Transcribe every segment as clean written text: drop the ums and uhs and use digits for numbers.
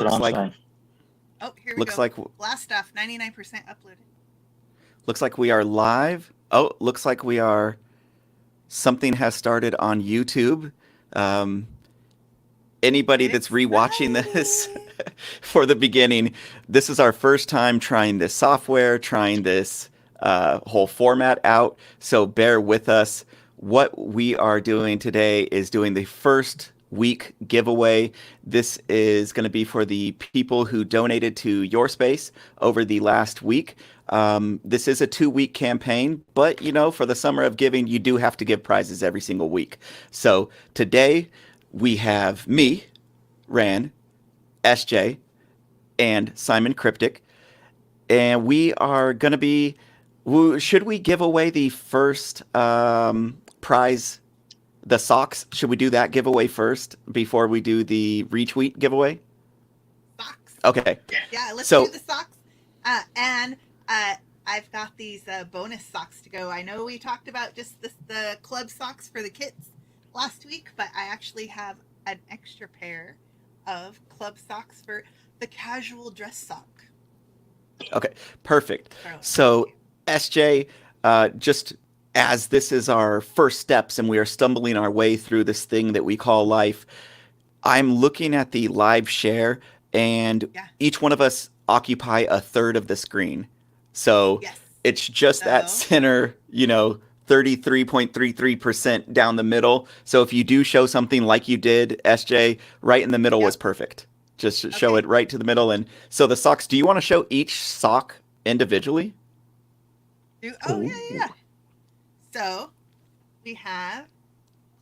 what I'm saying. Oh, here we looks go. like Blast off, 99% uploaded. looks like we are live. Oh, looks like we are. Something has started on YouTube. Anybody that's rewatching this for the beginning, this is our first time trying this software, trying this whole format out. So bear with us. What we are doing today is doing the first week giveaway. This is going to be for the people who donated to YourSpace over the last week. This is a 2-week campaign, but you know, for the Summer of Giving, you do have to give prizes every single week. So today we have me, Ran, SJ, and Simon Cryptic, and we are going to be. Should we give away the first prize, the socks? Should we do that giveaway first before we do the retweet giveaway? Socks. Okay. Yeah, let's do the socks. And I've got these bonus socks to go. I know we talked about just the club socks for the kids last week, but I actually have an extra pair of club socks for the casual dress sock. Okay, perfect. So, SJ, just as this is our first steps and we are stumbling our way through this thing that we call life, I'm looking at the live share, and each one of us occupy a third of the screen. So it's just that center, 33.33% down the middle. So if you do show something like you did, SJ, right in the middle was perfect. Just show it right to the middle. And so the socks, do you want to show each sock individually? Oh, yeah. So we have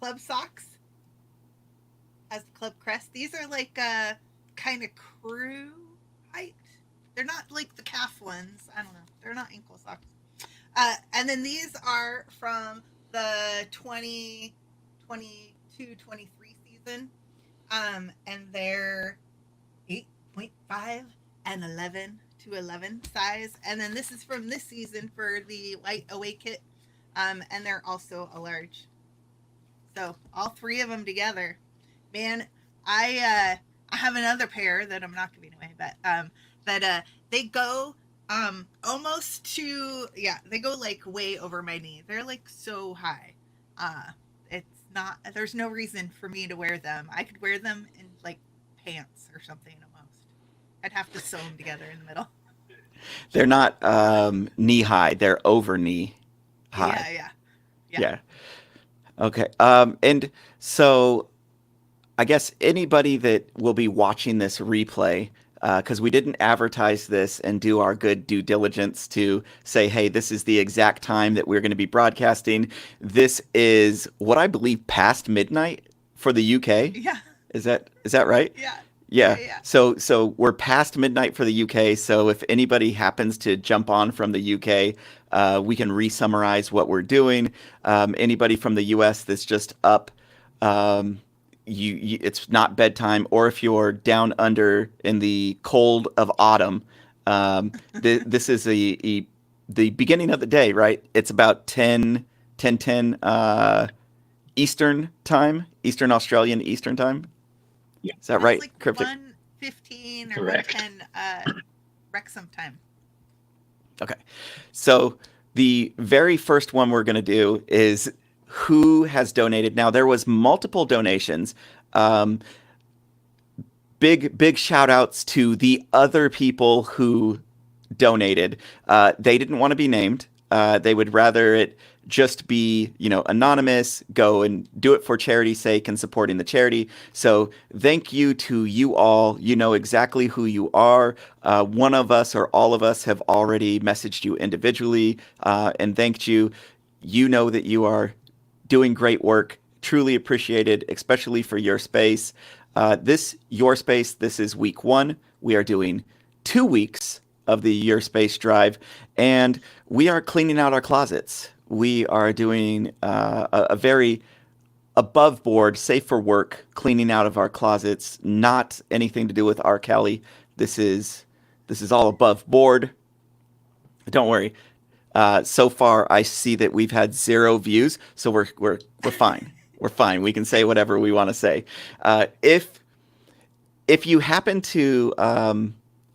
club socks as the club crest. These are like kind of crew height. They're not like the calf ones. I don't know. They're not ankle socks. And then these are from the 2022-23 season. And they're 8.5 and 11-11 size. And then this is from this season for the white away kit. And they're also a large. So all three of them together. Man, I have another pair that I'm not giving away, but they go almost to, they go like way over my knee. They're like so high. It's not, there's no reason for me to wear them. I could wear them in like pants or something almost. I'd have to sew them together in the middle. They're not knee high. They're over knee high. Yeah. Okay. And so I guess anybody that will be watching this replay, because we didn't advertise this and do our good due diligence to say, hey, this is the exact time that we're going to be broadcasting. This is what I believe past midnight for the UK. Yeah. Is that right? Yeah. So we're past midnight for the UK. So if anybody happens to jump on from the UK, we can re-summarize what we're doing. Anybody from the US that's just up, it's not bedtime, or if you're down under in the cold of autumn, this is the beginning of the day, right? It's about 10 Eastern time, Eastern Australian Eastern time. Yeah. Is that right? Like Cryptic? 1:15 or 1:10 Wrexham time. Okay. So the very first one we're going to do is who has donated. Now, there was multiple donations. Big shout outs to the other people who donated. They didn't want to be named. They would rather it just be, anonymous, go and do it for charity's sake and supporting the charity. So thank you to you all. You know exactly who you are. One of us or all of us have already messaged you individually and thanked you. You know that you are doing great work. Truly appreciated, especially for YourSpace. This YourSpace, this is week 1. We are doing 2 weeks of the YourSpace drive, and we are cleaning out our closets. We are doing a very above board, safe for work cleaning out of our closets. Not anything to do with R. Kelly. This is all above board. Don't worry. So far, I see that we've had 0 views, so we're fine. We're fine. We can say whatever we want to say. If if you happen to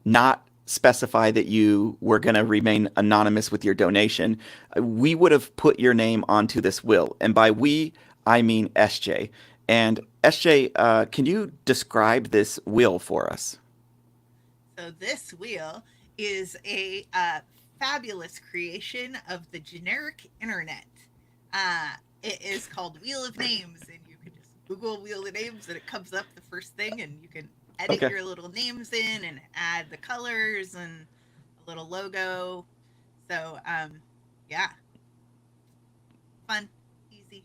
not specify that you were going to remain anonymous with your donation, we would have put your name onto this will. And by we, I mean SJ. And SJ, can you describe this will for us? So this wheel is a fabulous creation of the generic internet. It is called Wheel of Names, and you can just Google Wheel of Names, and it comes up the first thing, and you can edit your little names in and add the colors and a little logo. So, yeah, fun, easy.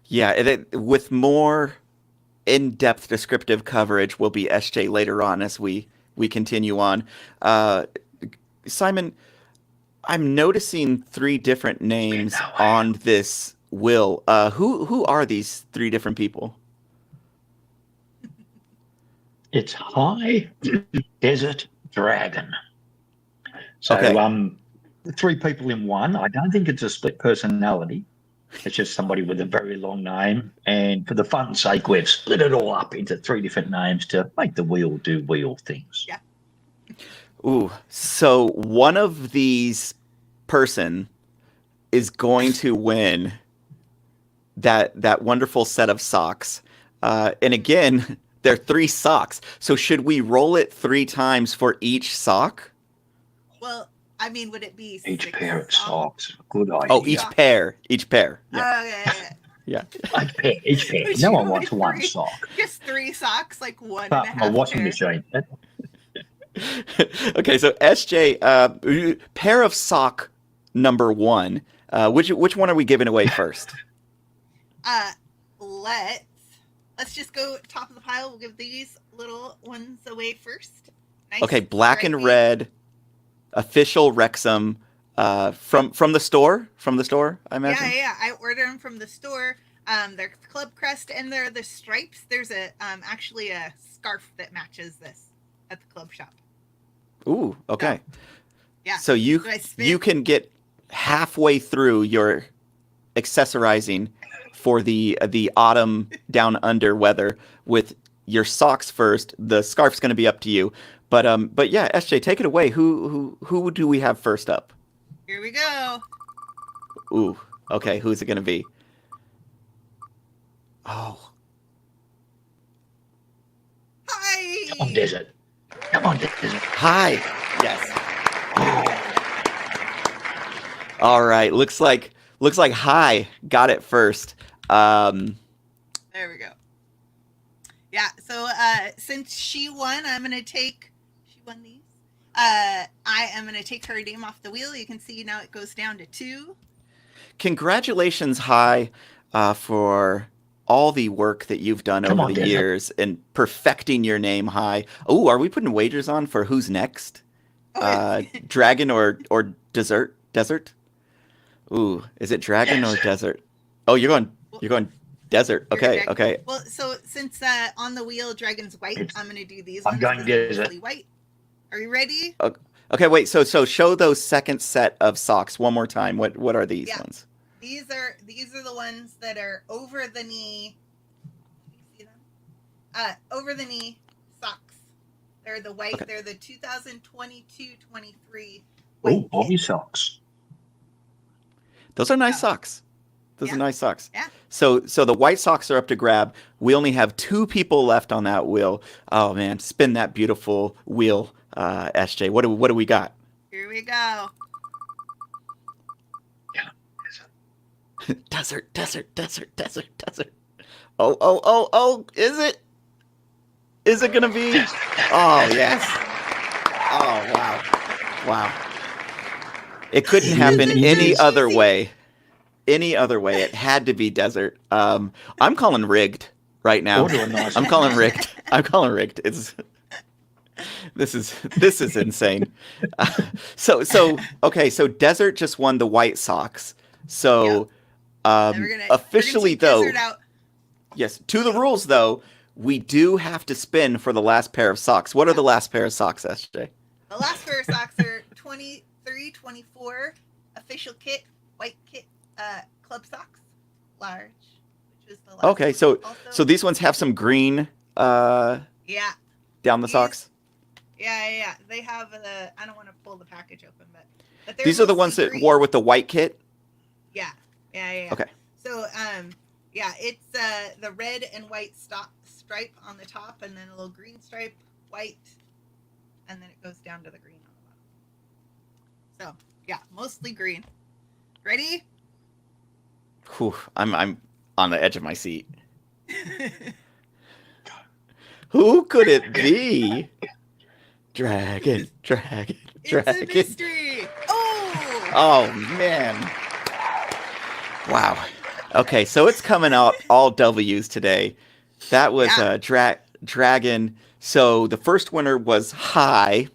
Yeah, with more in-depth descriptive coverage will be SJ later on as we continue on. Simon, I'm noticing 3 different names on this will. Who are these 3 different people? It's High, Desert, Dragon. So, Okay. 3 people in one. I don't think it's a split personality. It's just somebody with a very long name. And for the fun's sake, we've split it all up into 3 different names to make the wheel do wheel things. Yeah. Ooh, so one of these person is going to win that wonderful set of socks. And again, they're 3 socks. So should we roll it 3 times for each sock? Well, I mean, would it be each pair of socks? Good idea. Oh, each pair. Yeah. Okay. Yeah. Each pair. No one wants 1 sock. Just 3 socks, like 1 But and a my half washing pair. machine. Okay, so SJ, pair of sock number 1. Which one are we giving away first? Let's just go top of the pile. We'll give these little ones away first. Nice, Okay, black and red, official Wrexham, from the store. From the store, I imagine. Yeah. I ordered them from the store. They're club crest and they're the stripes. There's actually a scarf that matches this at the club shop. Ooh, okay. So, yeah. So you can get halfway through your accessorizing for the autumn down under weather with your socks first. The scarf's going to be up to you. But yeah, SJ, take it away. Who do we have first up? Here we go. Ooh, okay. Who's it going to be? Oh. Hi. Come on, Desert. Hi. Yes. All right. Looks like Hi got it first. There we go. Yeah. So since she won, she won these. I am gonna take her name off the wheel. You can see now it goes down to 2. Congratulations, Hi, for all the work that you've done over the years in perfecting your name, Hi. Oh, are we putting wagers on for who's next? Dragon or desert? Ooh, is it dragon or desert? Oh, you're going desert. Okay. Well, so since on the wheel dragon's white, I'm gonna do these ones. I'm going desert. White. Are you ready? Okay, wait. So show those second set of socks one more time. What are these ones? These are the ones that are over the knee. Can you see them? Over the knee socks. They're the white. Okay. They're the 2022-23. Oh, Bobby socks. Those are nice socks. Those are nice socks. Yeah. So the white socks are up to grab. We only have 2 people left on that wheel. Oh man, spin that beautiful wheel, SJ. What do we got? Here we go. Desert. Oh, is it? Is it gonna be? Oh, yes. Oh, wow. It couldn't happen any other way. It had to be desert. I'm calling rigged right now. I'm calling rigged. This is insane. Okay, so desert just won the white socks. So officially though, yes, to the rules though, we do have to spin for the last pair of socks. What are the last pair of socks, SJ? The last pair of socks are 23-24 official kit, white kit, club socks, large, which is the last Okay, so one also. these ones have some green Yeah. down the socks? Yeah. They have the. I don't want to pull the package open, but These are the ones that wore with the white kit? Yeah. Okay. So, it's the red and white stripe on the top, and then a little green stripe, white, and then it goes down to the green on the bottom. So, yeah, mostly green. Ready? Whew, I'm on the edge of my seat. Who could it be? Dragon. It's a mystery. Oh, man. Wow. Okay, so it's coming out all W's today. That was Dragon. So the first winner was High.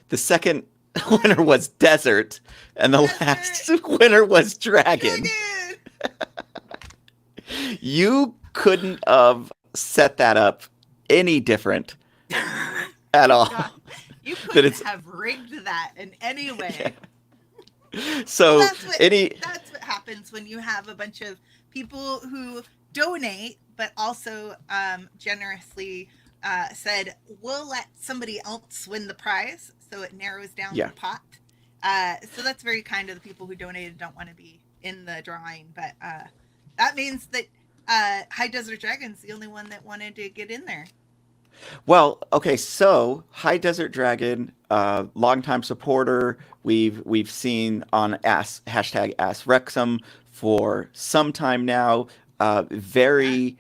The second winner was Desert. And the last winner was Dragon. You couldn't have set that up any different at all. God, you couldn't have rigged that in any way. Yeah. So that's what happens when you have a bunch of people who donate, but also generously said, we'll let somebody else win the prize, so it narrows down the pot. So that's very kind of the people who donated don't want to be in the drawing, but that means that High Desert Dragon's the only one that wanted to get in there. Well, okay, so High Desert Dragon, longtime supporter. We've seen on hashtag askWxm for some time now. Very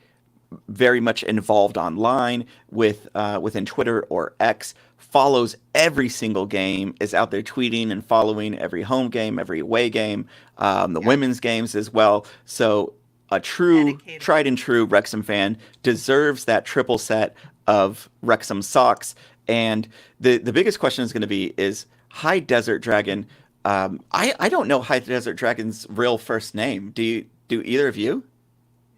much involved online within Twitter or X. Follows every single game, is out there tweeting and following every home game, every away game, the women's games as well. So a true, tried and true Wrexham fan deserves that triple set of Wrexham socks. And the biggest question is going to be is High Desert Dragon. I don't know High Desert Dragon's real first name. Do either of you?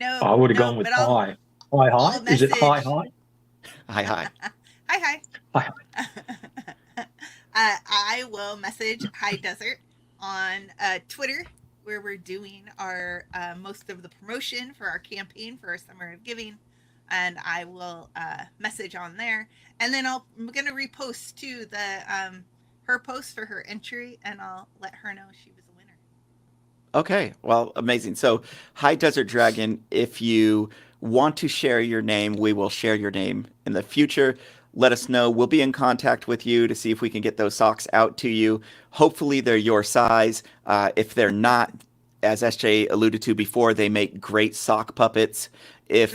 No. I would have gone with High. High. Is it High? Hi. Hi. Hi. I will message High Desert on Twitter, where we're doing our most of the promotion for our campaign for our Summer of Giving, and I will message on there, and then I'm gonna repost too the her post for her entry, and I'll let her know she was a winner. Okay, well, amazing. So High Desert Dragon, if you want to share your name, we will share your name in the future. Let us know. We'll be in contact with you to see if we can get those socks out to you. Hopefully they're your size. If they're not, as SJ alluded to before, they make great sock puppets. If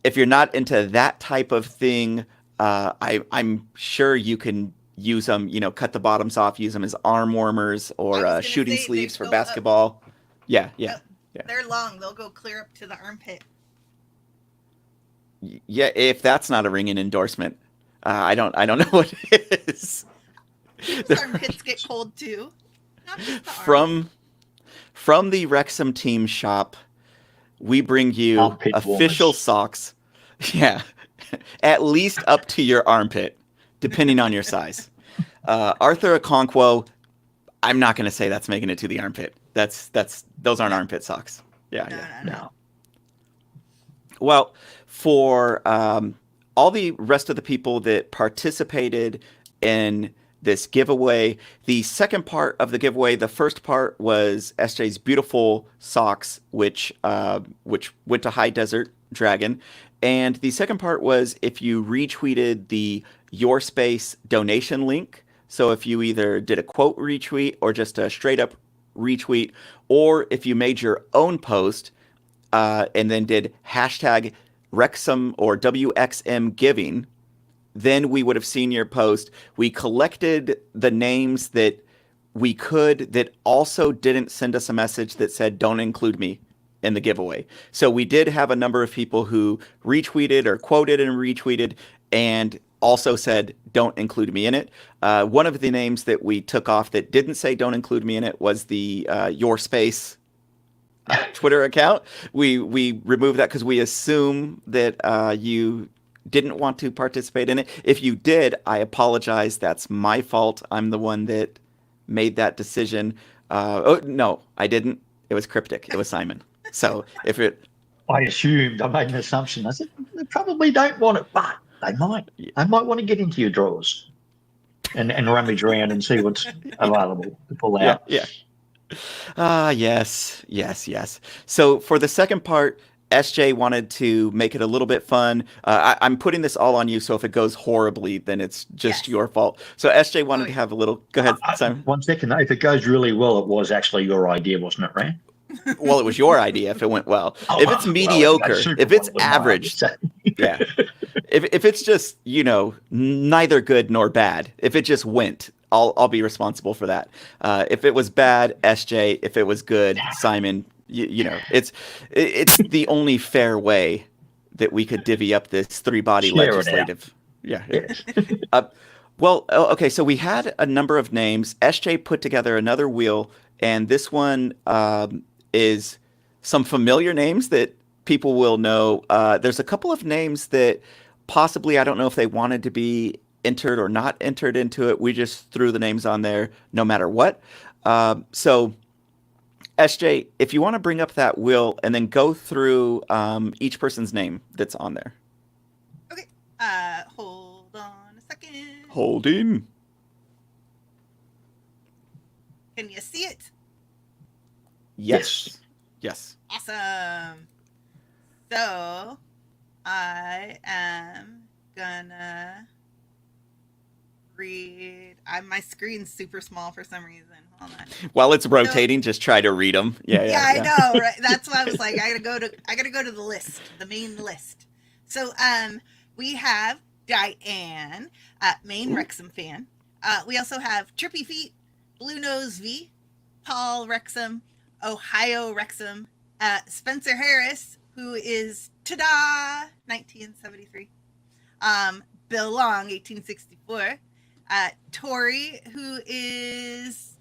you're not into that type of thing, I'm sure you can use them, cut the bottoms off, use them as arm warmers or shooting sleeves for basketball. Yeah. They're long. They'll go clear up to the armpit. Yeah, if that's not a ringing endorsement, I don't know what it is. People's armpits get cold too. Not just the arm. From the Wrexham team shop, we bring you Armpit official warmers. Socks. Yeah, at least up to your armpit, depending on your size. Arthur Okonkwo, I'm not going to say that's making it to the armpit. Those aren't armpit socks. No. Well, for all the rest of the people that participated in this giveaway, the second part of the giveaway, the first part was SJ's beautiful socks, which went to High Desert Dragon. And the second part was if you retweeted the YourSpace donation link. So if you either did a quote retweet or just a straight up retweet, or if you made your own post and then did hashtag Wrexham or WXM giving, then we would have seen your post. We collected the names that we could that also didn't send us a message that said, don't include me in the giveaway. So we did have a number of people who retweeted or quoted and retweeted and also said, don't include me in it. One of the names that we took off that didn't say don't include me in it was the YourSpace Twitter account. We removed that because we assume that you didn't want to participate in it. If you did, I apologize. That's my fault. I'm the one that made that decision. No, I didn't. It was Cryptic. It was Simon. So if it... I assumed, I made an assumption. I said, they probably don't want it, but they might. They might want to get into your drawers and rummage around and see what's available to pull out. Yeah. Yes. So for the second part, SJ wanted to make it a little bit fun. I'm putting this all on you, so if it goes horribly, then it's just your fault. So SJ wanted to have a little... Go ahead, Simon. 1 second. If it goes really well, it was actually your idea, wasn't it, Ran? Well, it was your idea if it went well. If it's mediocre, if it's average, yeah. If it's just, neither good nor bad, if it just went, I'll be responsible for that. If it was bad, SJ. If it was good, Simon. It's the only fair way that we could divvy up this 3-body legislative. Yeah. Well, okay. So we had a number of names. SJ put together another wheel, and this one is some familiar names that people will know. There's a couple of names that possibly, I don't know if they wanted to be entered or not entered into it. We just threw the names on there no matter what. So SJ, if you want to bring up that wheel and then go through each person's name that's on there. Okay. Hold on a second. Holding. Can you see it? Yes. Awesome. So I am gonna read. My screen's super small for some reason. Hold on. While it's rotating, just try to read them. Yeah. I know, right? That's why I was like, I gotta go to the list, the main list. So we have Diane, main Wrexham fan. We also have Trippy Feet, Blue Nose V, Paul Wrexham, Ohio Wrexham, Spencer Harris, who is 1973, Bill Long, 1864, Tori, who is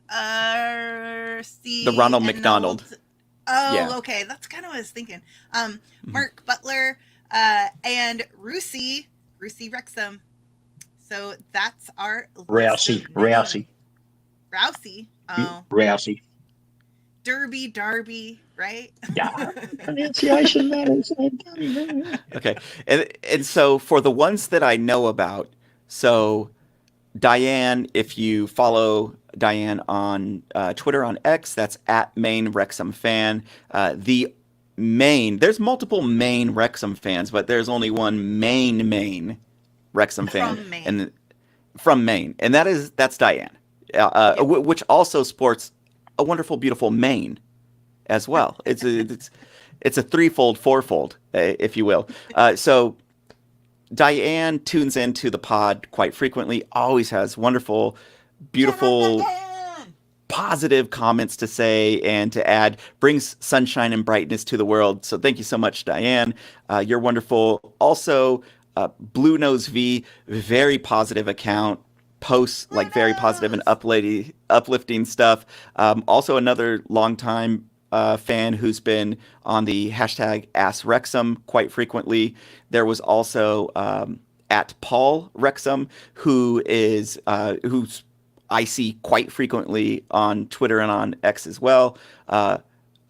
the Ronald McDonald. Okay, that's kind of what I was thinking. Mark Butler, and Rousey Wrexham. So that's our Rousey. Oh, Rousey. Darby, right? Yeah. Pronunciation matters. Okay. And so for the ones that I know about, so Diane, if you follow Diane on Twitter, on X, that's @main Wrexham fan. There's multiple main Wrexham fans, but there's only one main Wrexham fan. From Maine. And that's Diane. Which also sports a wonderful, beautiful mane as well. It's a threefold, fourfold, if you will. So Diane tunes into the pod quite frequently, always has wonderful, beautiful, positive comments to say and to add, brings sunshine and brightness to the world. So thank you so much, Diane. You're wonderful. Also, Blue Nose V, very positive account. Posts like very positive and uplifting stuff. Also another longtime fan who's been on the hashtag #askWxm quite frequently. There was also @Paul Wrexham, who's I see quite frequently on Twitter and on X as well.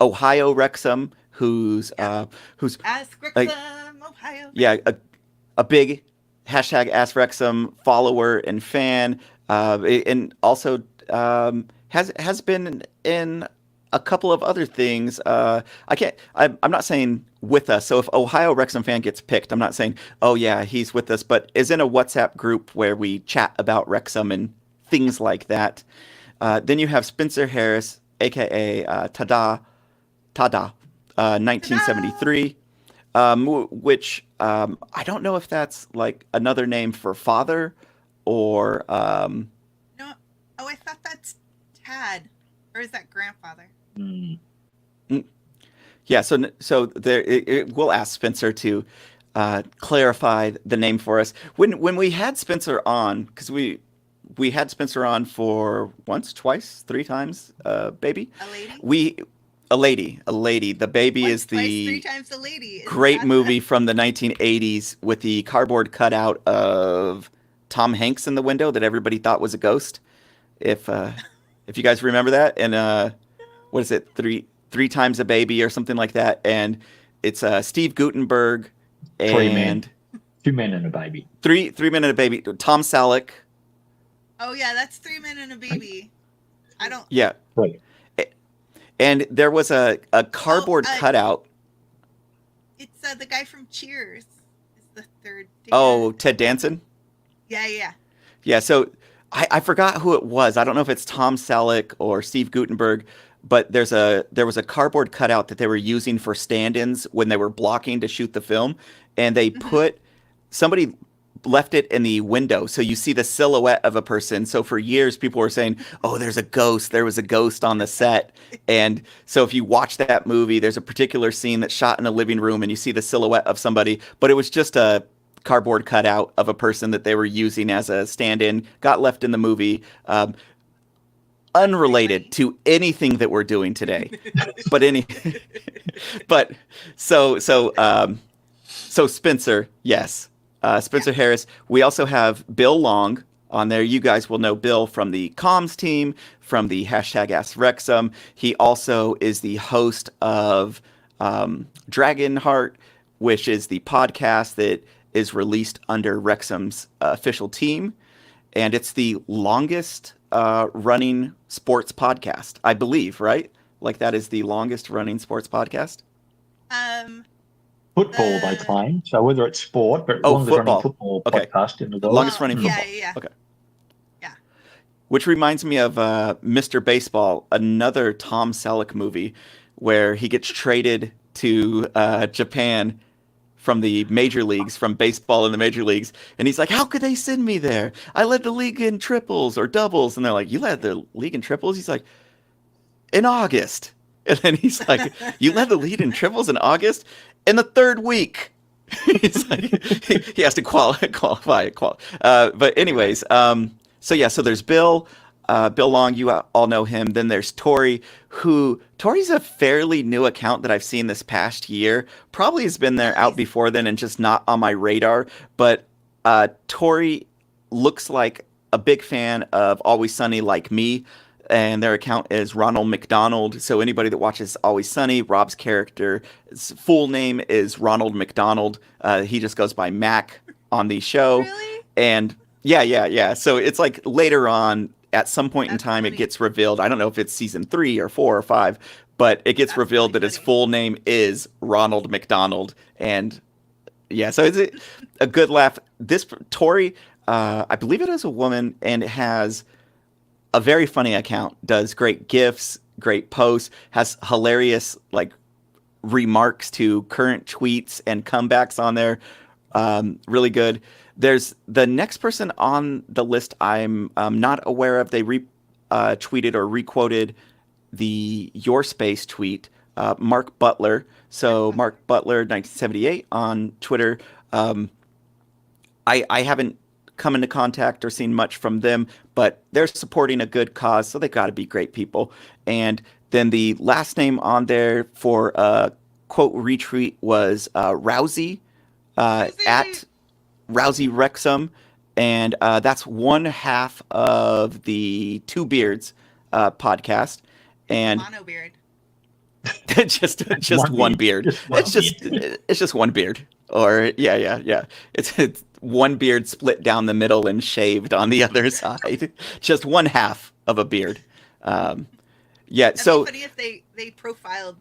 Ohio Wrexham, who's askWxm, Ohio. Yeah, a big hashtag #askWrexham follower and fan, and also has been in a couple of other things. I'm not saying with us. So if Ohio Wrexham fan gets picked, I'm not saying, oh yeah, he's with us, but is in a WhatsApp group where we chat about Wrexham and things like that. Then you have Spencer Harris, aka Tada, 1973. Which I don't know if that's like another name for father or No. Oh, I thought that's Tad, or is that grandfather? Yeah. So there, we'll ask Spencer to clarify the name for us. When we had Spencer on, because we had Spencer on for once, twice, 3 times, baby. A lady. The Baby Once, is the twice, 3 times a lady. great movie from the 1980s with the cardboard cutout of Tom Hanks in the window that everybody thought was a ghost. If you guys remember that, and what is it? 3 Times a Baby or something like that, and it's Steve Guttenberg and 2 Men and a Baby. Three Men and a Baby. Tom Selleck. Oh yeah, that's 3 Men and a Baby. I don't. Yeah. Right. And there was a cardboard cutout. It's the guy from Cheers. Is the third. Oh, Ted Danson? Yeah. Yeah, so I forgot who it was. I don't know if it's Tom Selleck or Steve Guttenberg, but there was a cardboard cutout that they were using for stand-ins when they were blocking to shoot the film, and they somebody left it in the window, so you see the silhouette of a person. So for years, people were saying, "Oh, there's a ghost. There was a ghost on the set." And so if you watch that movie, there's a particular scene that's shot in a living room, and you see the silhouette of somebody, but it was just a cardboard cutout of a person that they were using as a stand-in, got left in the movie, unrelated to anything that we're doing today. But so Spencer, yes. Spencer Harris. We also have Bill Long on there. You guys will know Bill from the comms team, from the #AskWrexam. He also is the host of Dragonheart, which is the podcast that is released under Wrexham's official team. And it's the longest running sports podcast, I believe, right? Like that is the longest running sports podcast? Football, they claim. So whether it's sport, but longest running football podcast in the world. Longest running football. Yeah. Okay. Yeah. Which reminds me of Mr. Baseball, another Tom Selleck movie where he gets traded to Japan from the major leagues, from baseball in the major leagues. And he's like, how could they send me there? I led the league in triples or doubles. And they're like, you led the league in triples? He's like, in August. And then he's like, you led the lead in triples in August? In the third week. He's like, he has to qualify. But anyways, so there's Bill Long, you all know him. Then there's Tori, Tori's a fairly new account that I've seen this past year. Probably has been there out before then and just not on my radar. But Tori looks like a big fan of Always Sunny like me. And their account is Ronald McDonald. So anybody that watches Always Sunny, Rob's character's full name is Ronald McDonald. He just goes by Mac on the show. Really? And yeah. So it's like later on, at some point in time, funny. It gets revealed. I don't know if it's season 3 or 4 or 5, but it gets revealed that his full name is Ronald McDonald. And yeah, so it's a good laugh. This Tori, I believe it is a woman, and it has a very funny account, does great GIFs, great posts, has hilarious like remarks to current tweets and comebacks on there. Really good. There's the next person on the list I'm not aware of. They tweeted or requoted the YourSpace tweet, Mark Butler. So Mark Butler, 1978 on Twitter. I haven't come into contact or seen much from them, but they're supporting a good cause, so they've got to be great people. And then the last name on there for quote retweet was Rousey at Rousey Wrexham, and that's one half of the Two Beards podcast. And Mono beard. just one beard. It's just one beard. Or yeah. It's one beard split down the middle and shaved on the other side. Just one half of a beard. Yeah. That'd So be funny if they profiled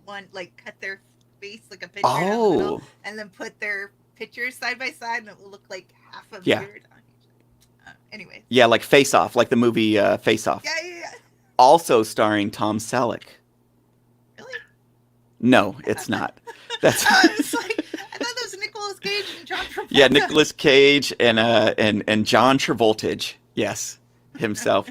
one, like cut their face like a picture down the middle, and then put their pictures side by side, and it will look like half a beard on each. Anyway. Yeah, like Face Off, like the movie Face Off. Yeah. Also starring Tom Selleck. Really? No, it's not. That's. It's like, I thought that was Nicolas Cage and John Travolta. Yeah, Nicolas Cage and John Travolta. Yes, himself.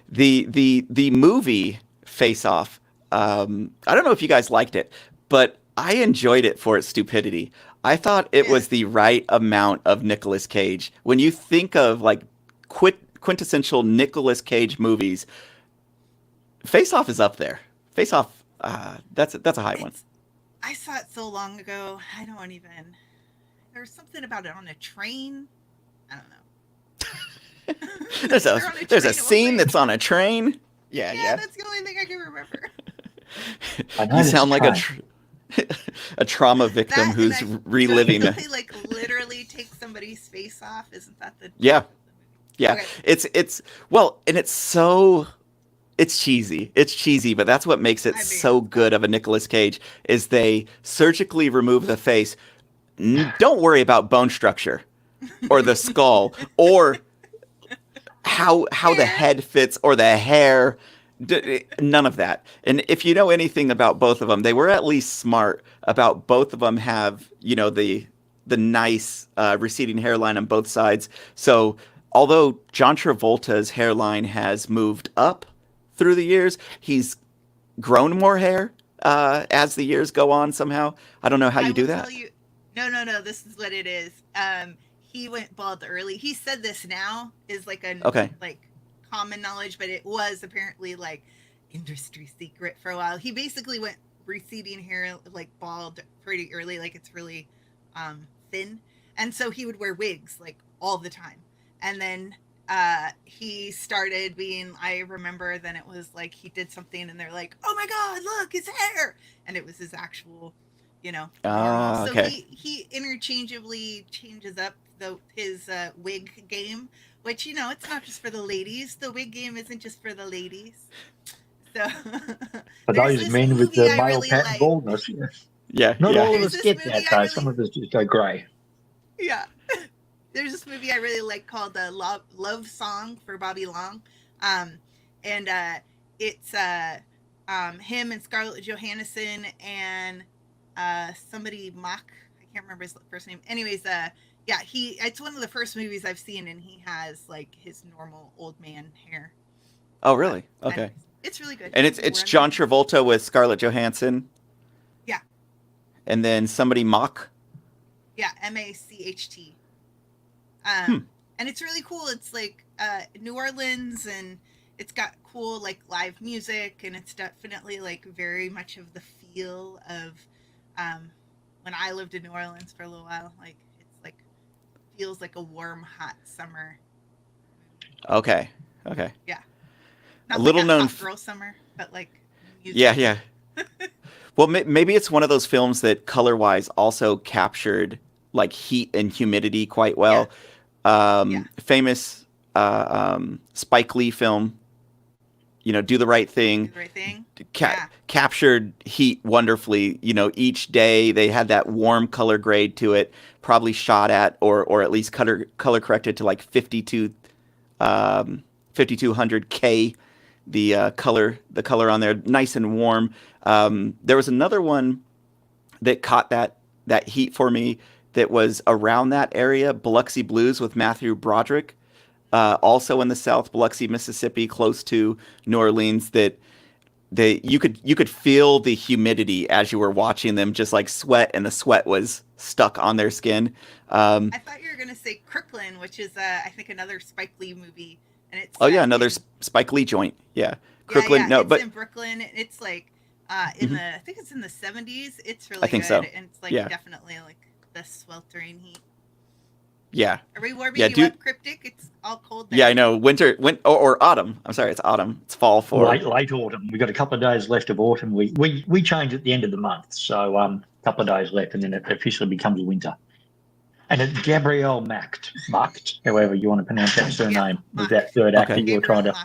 The movie Face Off. I don't know if you guys liked it, but I enjoyed it for its stupidity. I thought it was the right amount of Nicolas Cage. When you think of like quintessential Nicolas Cage movies, Face Off is up there. Face Off, that's a high one. I saw it so long ago. I don't even. There was something about it on a train. I don't know. There's a scene that's on a train. Yeah. That's the only thing I can remember. I know You this sound is like a trauma victim who's reliving. Don't they like literally take somebody's face off? Isn't that the Yeah. Yeah. Okay. It's well, and it's cheesy. It's cheesy, but that's what makes it so good of a Nicolas Cage is they surgically remove the face. Don't worry about bone structure or the skull or how the head fits or the hair. None of that. And if you know anything about both of them, they were at least smart about both of them have, the nice receding hairline on both sides. So although John Travolta's hairline has moved up through the years, he's grown more hair as the years go on somehow. I don't know how you do that. No. This is what it is. He went bald early. He said this now is like common knowledge, but it was apparently like industry secret for a while. He basically went receding hair, like bald pretty early, like it's really thin. And so he would wear wigs like all the time. And then he started being, I remember then it was like he did something and they're like, oh my God, look, his hair. And it was his actual, so okay. he interchangeably changes up his wig game, which, it's not just for the ladies. The wig game isn't just for the ladies. So, for those men with the male pattern baldness, yeah. Not all of us get that, though. Some of us just go grey. Yeah. There's this movie I really like called Love Song for Bobby Long. And it's him and Scarlett Johansson and somebody Mock. I can't remember his first name. Anyways, it's one of the first movies I've seen, and he has like his normal old man hair. Oh, really? Okay. Anyways, it's really good. And it's John Travolta with Scarlett Johansson. Yeah. And then somebody Mock. Yeah, Macht. And it's really cool. It's like New Orleans, and it's got cool like live music, and it's definitely like very much of the feel of when I lived in New Orleans for a little while. Like it's like feels like a warm, hot summer. Okay. Yeah. Not a little known hot girl summer, but like music. Yeah. Well, maybe it's one of those films that color-wise also captured like heat and humidity quite well. Famous Spike Lee film, Do the Right Thing. Do the Right Thing. Captured heat wonderfully. Each day they had that warm color grade to it, probably shot at or at least color corrected to like 5200 K. The color on there, nice and warm. There was another one that caught that heat for me that was around that area, Biloxi Blues with Matthew Broderick, also in the South, Biloxi, Mississippi, close to New Orleans. That you could feel the humidity as you were watching them, just like sweat, and the sweat was stuck on their skin. I thought you were gonna say Crooklyn, which is I think another Spike Lee movie. And it's another Spike Lee joint. Yeah, Crooklyn. Yeah, but in Brooklyn. It's like I think it's in the 70s. It's really I think good. So. And it's like definitely like the sweltering heat. Yeah. Are we warming you up, Cryptic? It's all cold there. Yeah, I know. Winter or autumn. I'm sorry, it's autumn. It's fall for late autumn. We've got a couple of days left of autumn. We change at the end of the month, so a couple of days left, and then it officially becomes winter. And it's Gabrielle Macht, however you want to pronounce that surname, was that third actor you were trying to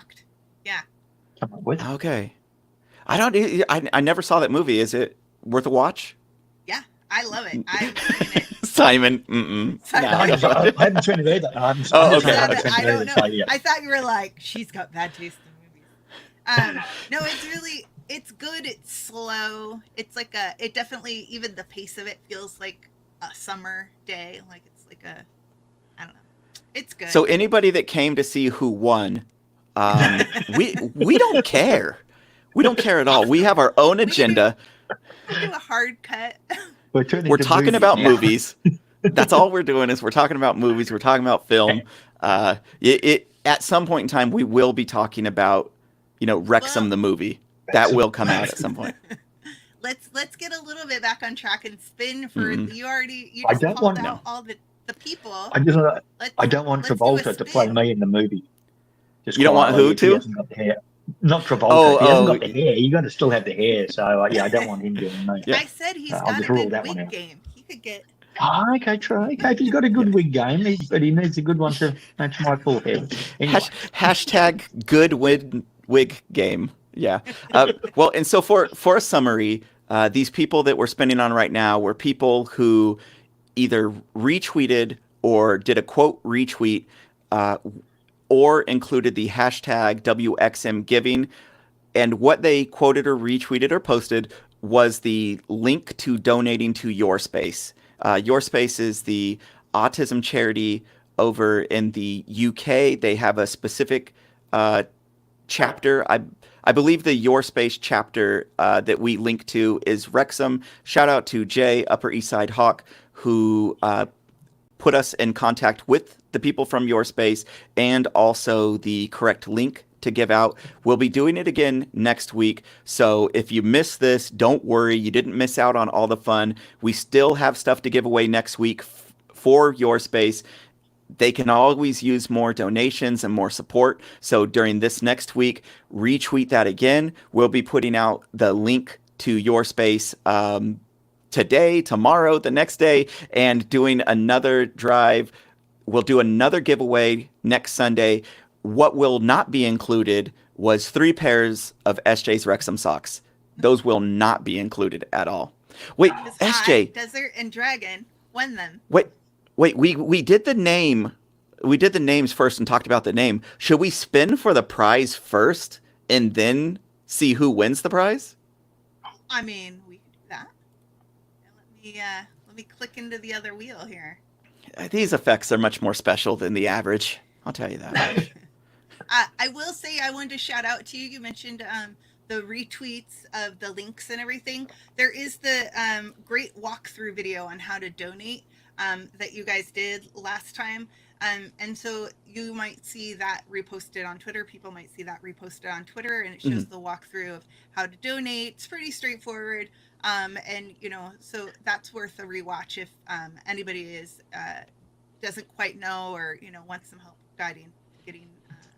come up with. Okay. I never saw that movie. Is it worth a watch? Yeah, I love it. I've seen it. Simon. I haven't seen it either. I don't know. I thought you were like, she's got bad taste in movies. No, it's good. It's slow. It's like it definitely, even the pace of it feels like a summer day. Like it's like I don't know. It's good. So anybody that came to see who won, we don't care. We don't care at all. We have our own agenda. We do a hard cut. We're talking about movies. That's all we're doing is we're talking about movies. We're talking about film. At some point in time, we will be talking about, Wrexham the movie. That will come out at some point. Let's get a little bit back on track and spin for you just I don't called want out all the people. I don't want Travolta to play me in the movie. You don't want who to? Not Travolta. Oh, He hasn't oh, got the hair. You got to still have the hair. So yeah, I don't want him doing me. yeah. I said he's I'll got just a rule good that one wig out. game. He could get. Oh, okay, try. Okay, if he's got a good wig game, but he needs a good one to match my full head. Anyway, Hashtag good wig game. Yeah. Well, and so for a summary, these people that we're spending on right now were people who either retweeted or did a quote retweet, or included the hashtag WXM giving. And what they quoted or retweeted or posted was the link to donating to YourSpace. YourSpace is the autism charity over in the UK. They have a specific chapter. I believe the YourSpace chapter that we link to is Wrexham. Shout out to Jay, Upper East Side Hawk, who put us in contact with the people from YourSpace and also the correct link to give out. We'll be doing it again next week. So if you missed this, don't worry. You didn't miss out on all the fun. We still have stuff to give away next week for YourSpace. They can always use more donations and more support. So during this next week, retweet that again. We'll be putting out the link to YourSpace today, tomorrow, the next day, and doing another drive. We'll do another giveaway next Sunday. What will not be included was 3 pairs of SJ's Wrexham socks. Those will not be included at all. Wait, SJ. Desert and Dragon won them. Wait, we did the name. We did the names first and talked about the name. Should we spin for the prize first and then see who wins the prize? I mean, we could do that. Let me click into the other wheel here. These effects are much more special than the average. I'll tell you that. I will say I wanted to shout out to you. You mentioned the retweets of the links and everything. There is the great walkthrough video on how to donate that you guys did last time. And so you might see that reposted on Twitter. People might see that reposted on Twitter, and it shows the walkthrough of how to donate. It's pretty straightforward. And, so that's worth a rewatch if anybody doesn't quite know or, wants some help getting.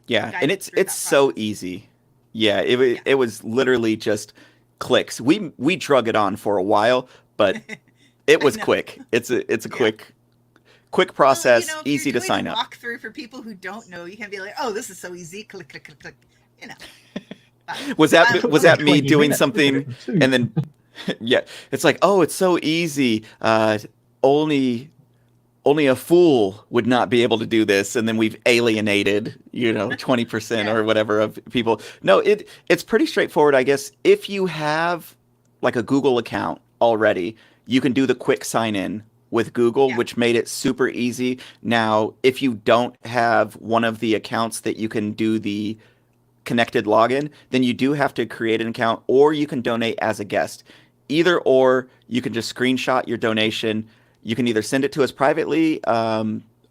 Yeah, and it's so easy. Yeah, it was literally just clicks. We drug it on for a while, but it was quick. It's a quick process, well, easy to sign up. Walkthrough for people who don't know, you can be like, "Oh, this is so easy." Click, click, click, click. Was that me doing something and then? Yeah, it's like, oh, it's so easy. Only a fool would not be able to do this, and then we've alienated, 20% or whatever of people. No, it's pretty straightforward, I guess. If you have like a Google account already, you can do the quick sign in with Google, which made it super easy. Now, if you don't have one of the accounts that you can do the connected login, then you do have to create an account, or you can donate as a guest. Either or, you can just screenshot your donation. You can either send it to us privately,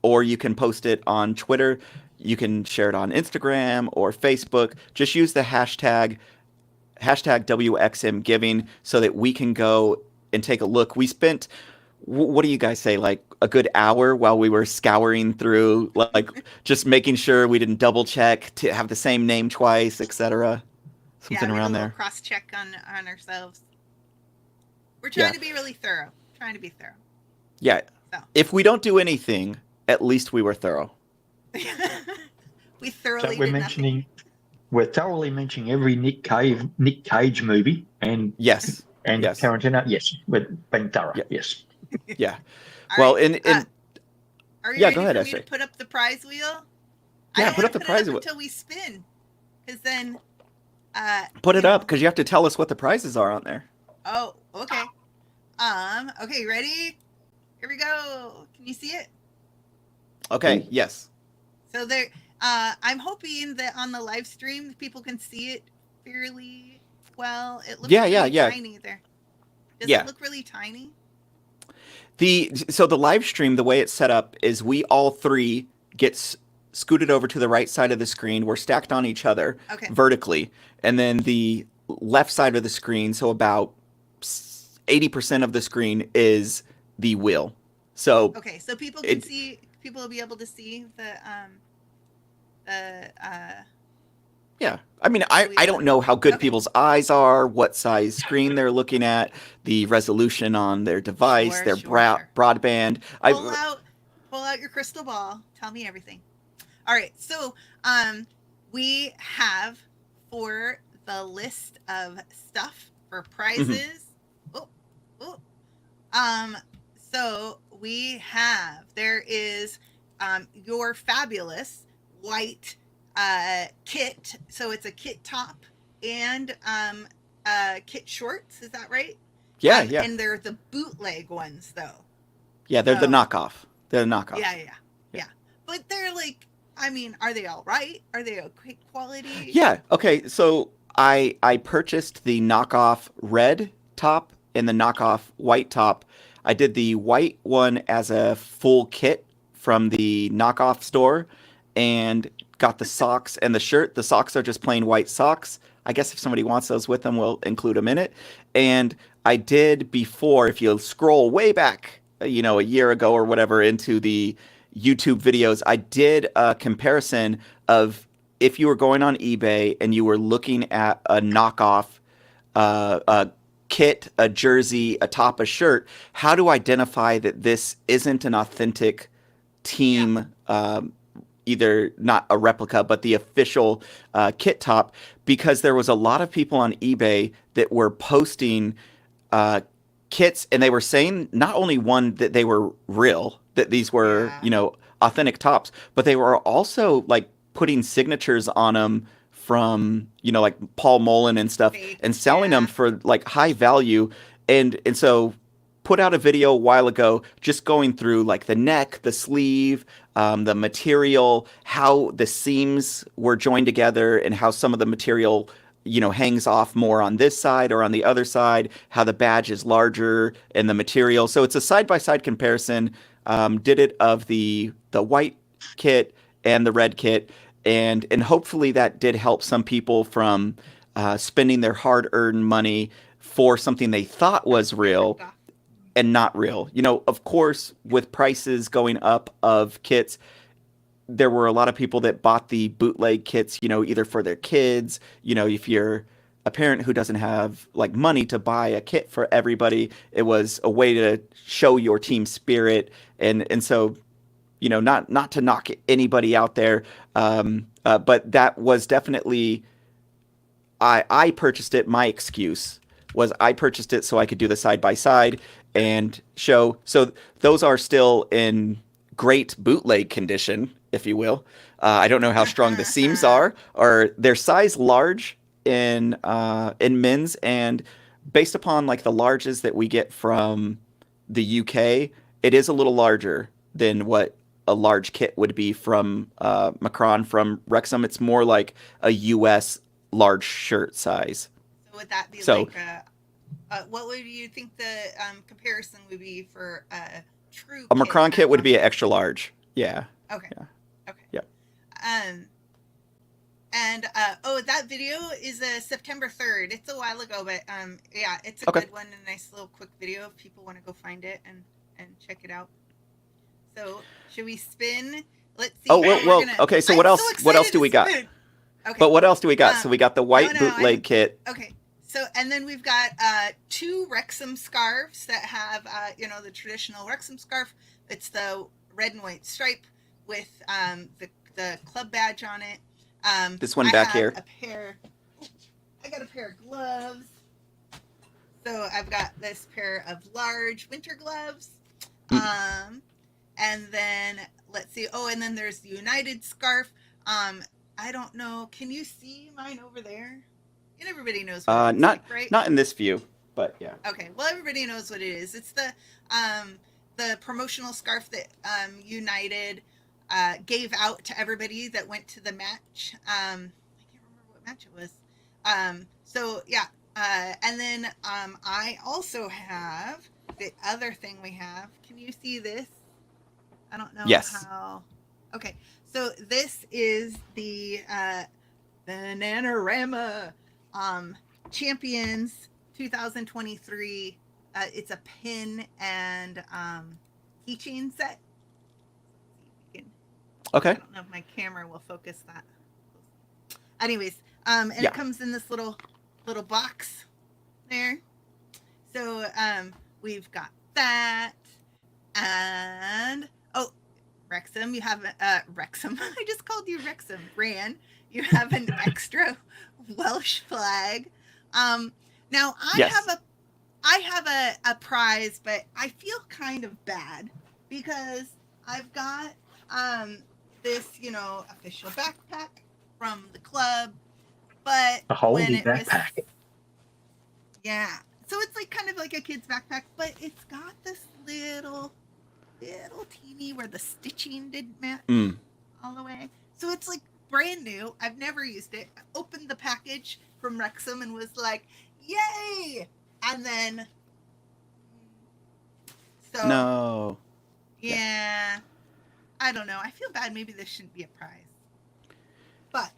or you can post it on Twitter. You can share it on Instagram or Facebook. Just use the hashtag WXM giving so that we can go and take a look. We spent, what do you guys say, like a good hour while we were scouring through, like just making sure we didn't double check to have the same name twice, etc. Something around there. Cross check on ourselves. We're trying to be really thorough. Yeah. So. If we don't do anything, at least we were thorough. We thoroughly. So we're thoroughly mentioning every Nick Cage movie and Tarantino. Yes, we're being thorough. Yeah. Yes. Yeah. Well, right. Are you ready go ahead, for me to put up the prize wheel? Yeah, put up the prize wheel until we spin, because then. Put it up, because you have to tell us what the prizes are on there. Oh, okay. Okay, ready? Here we go. Can you see it? Okay, yes. So there, I'm hoping that on the live stream, people can see it fairly well. It looks tiny there. Does it look really tiny? So the live stream, the way it's set up is we all three get scooted over to the right side of the screen. We're stacked on each other vertically. And then the left side of the screen, so about 80% of the screen is the wheel. So so people can see. People will be able to see Yeah. I mean, I don't know how good people's eyes are, what size screen they're looking at, the resolution on their device, their Sure. broadband. Pull out your crystal ball. Tell me everything. All right. So, we have for the list of stuff for prizes. So there is your fabulous white kit. So it's a kit top and kit shorts. Is that right? Yeah, yeah. And they're the bootleg ones, though. Yeah, they're the knockoff. They're the knockoff. Yeah. But they're like, I mean, are they all right? Are they of great quality? Yeah. Okay. So I purchased the knockoff red top and the knockoff white top. I did the white one as a full kit from the knockoff store and got the socks and the shirt. The socks are just plain white socks. I guess if somebody wants those with them, we'll include them in it. And I did before, if you scroll way back, a year ago or whatever into the YouTube videos, I did a comparison of if you were going on eBay and you were looking at a knockoff a kit, a jersey, a top, a shirt, how to identify that this isn't an authentic team, either not a replica, but the official kit top, because there was a lot of people on eBay that were posting kits, and they were saying not only one that they were real, that these were authentic tops, but they were also like putting signatures on them from like Paul Mullin and stuff, and selling them for like high value, and so put out a video a while ago just going through like the neck, the sleeve, the material, how the seams were joined together, and how some of the material hangs off more on this side or on the other side, how the badge is larger and the material. So it's a side-by-side comparison. Did it of the white kit and the red kit, and hopefully that did help some people from spending their hard-earned money for something they thought was real and not real. Of course, with prices going up of kits, there were a lot of people that bought the bootleg kits, either for their kids, if you're a parent who doesn't have like money to buy a kit for everybody, it was a way to show your team spirit. And so, not to knock anybody out there. But that was definitely, I purchased it. My excuse was I purchased it so I could do the side by side and show. So those are still in great bootleg condition, if you will. I don't know how strong the seams are, or they're size large in men's, and based upon like the larges that we get from the UK, it is a little larger than what a large kit would be from Macron from Wrexham. It's more like a US large shirt size. So would that be like what would you think the comparison would be for a true a Macron kit would be an extra large. Yeah. Okay. Yeah. Okay. Yep. And that video is September 3rd. It's a while ago, but it's a good one, a nice little quick video if people want to go find it and check it out. So should we spin? Let's see. Okay. So what else? What else do we got? Okay. But what else do we got? So we got the white bootleg kit. Okay. So and then we've got 2 Wrexham scarves that have the traditional Wrexham scarf. It's the red and white stripe with the club badge on it. This one back here. I got a pair of gloves. So I've got this pair of large winter gloves. And then let's see. Oh, and then there's the United scarf. I don't know. Can you see mine over there? And everybody knows what it's like, right? Not in this view, but yeah. Okay. Well, everybody knows what it is. It's the promotional scarf that United gave out to everybody that went to the match. I can't remember what match it was. And then I also have the other thing we have. Can you see this? I don't know how. Okay, so this is the Bananarama Champions 2023. It's a pin and keychain set. Okay. I don't know if my camera will focus that. Anyways, and it comes in this little box there. So we've got that, and Wrexham, you have Wrexham. I just called you Wrexham. Ran, you have an extra Welsh flag. Now I have a prize, but I feel kind of bad because I've got this, official backpack from the club, but A holy backpack. Yeah. So it's like kind of like a kid's backpack, but it's got this little teeny where the stitching didn't match all the way. So it's like brand new. I've never used it. I opened the package from Wrexham and was like, yay! And then no. Yeah. I don't know. I feel bad. Maybe this shouldn't be a prize. But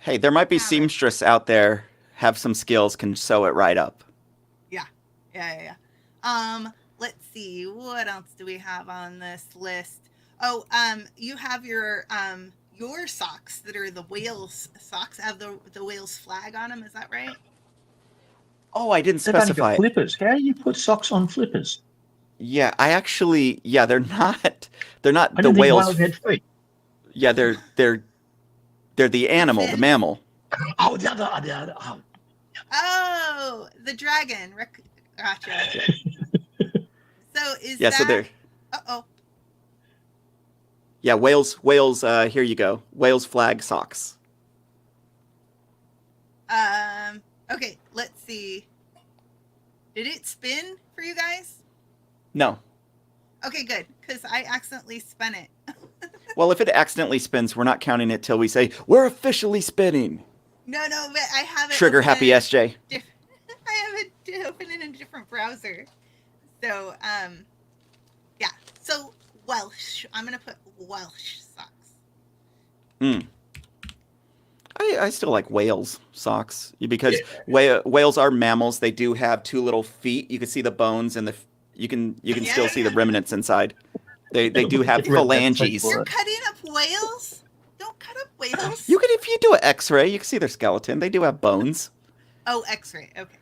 hey, there might be seamstress out there, have some skills, can sew it right up. Yeah. Let's see. What else do we have on this list? Oh, you have your socks that are the Wales socks. Have the Wales flag on them. Is that right? Oh, I didn't They've only specify. got flippers. How do you put socks on flippers? Yeah, I actually. Yeah, they're not. They're not I the didn't think Wales. whales had feet. Yeah, they're the animal, the mammal. Oh, the other. Oh, the dragon. Gotcha. So is that? So they're. Uh-oh. Yeah, Wales. Here you go. Wales flag socks. Okay, let's see. Did it spin for you guys? No. Okay, good, because I accidentally spun it. Well, if it accidentally spins, we're not counting it till we say we're officially spinning. No, but I have it. Trigger happy SJ. I have it open in a different browser. So, yeah. So Welsh. I'm gonna put Welsh socks. I still like whales socks because whales are mammals. They do have two little feet. You can see the bones and you can still see the remnants inside. They do have phalanges. You're cutting up whales? Don't cut up whales. You can, if you do an X-ray, you can see their skeleton. They do have bones. Oh, X-ray. Okay.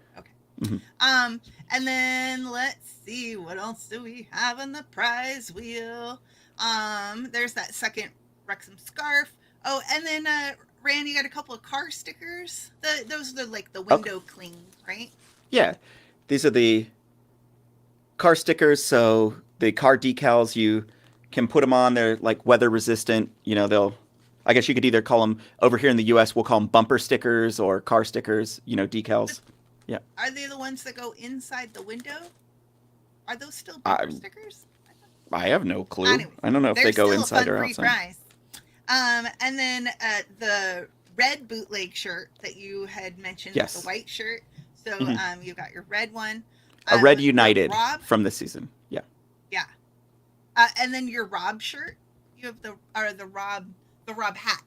Mm-hmm. And then let's see, what else do we have on the prize wheel? There's that second Wrexham scarf. Oh, and then Rand, you got a couple of car stickers. Those are like the window cling, right? Yeah, these are the car stickers. So the car decals, you can put them on. They're like weather resistant. I guess you could either call them, over here in the U.S., we'll call them bumper stickers or car stickers, decals. Yeah. Are they the ones that go inside the window? Are those still bumper stickers? I have no clue. Anyways, I don't know if they go inside or outside. Prize. And then the red bootleg shirt that you had mentioned, the white shirt. So you got your red one. A red United from this season. Yeah. Yeah. And then your Rob shirt. You have the Rob hat.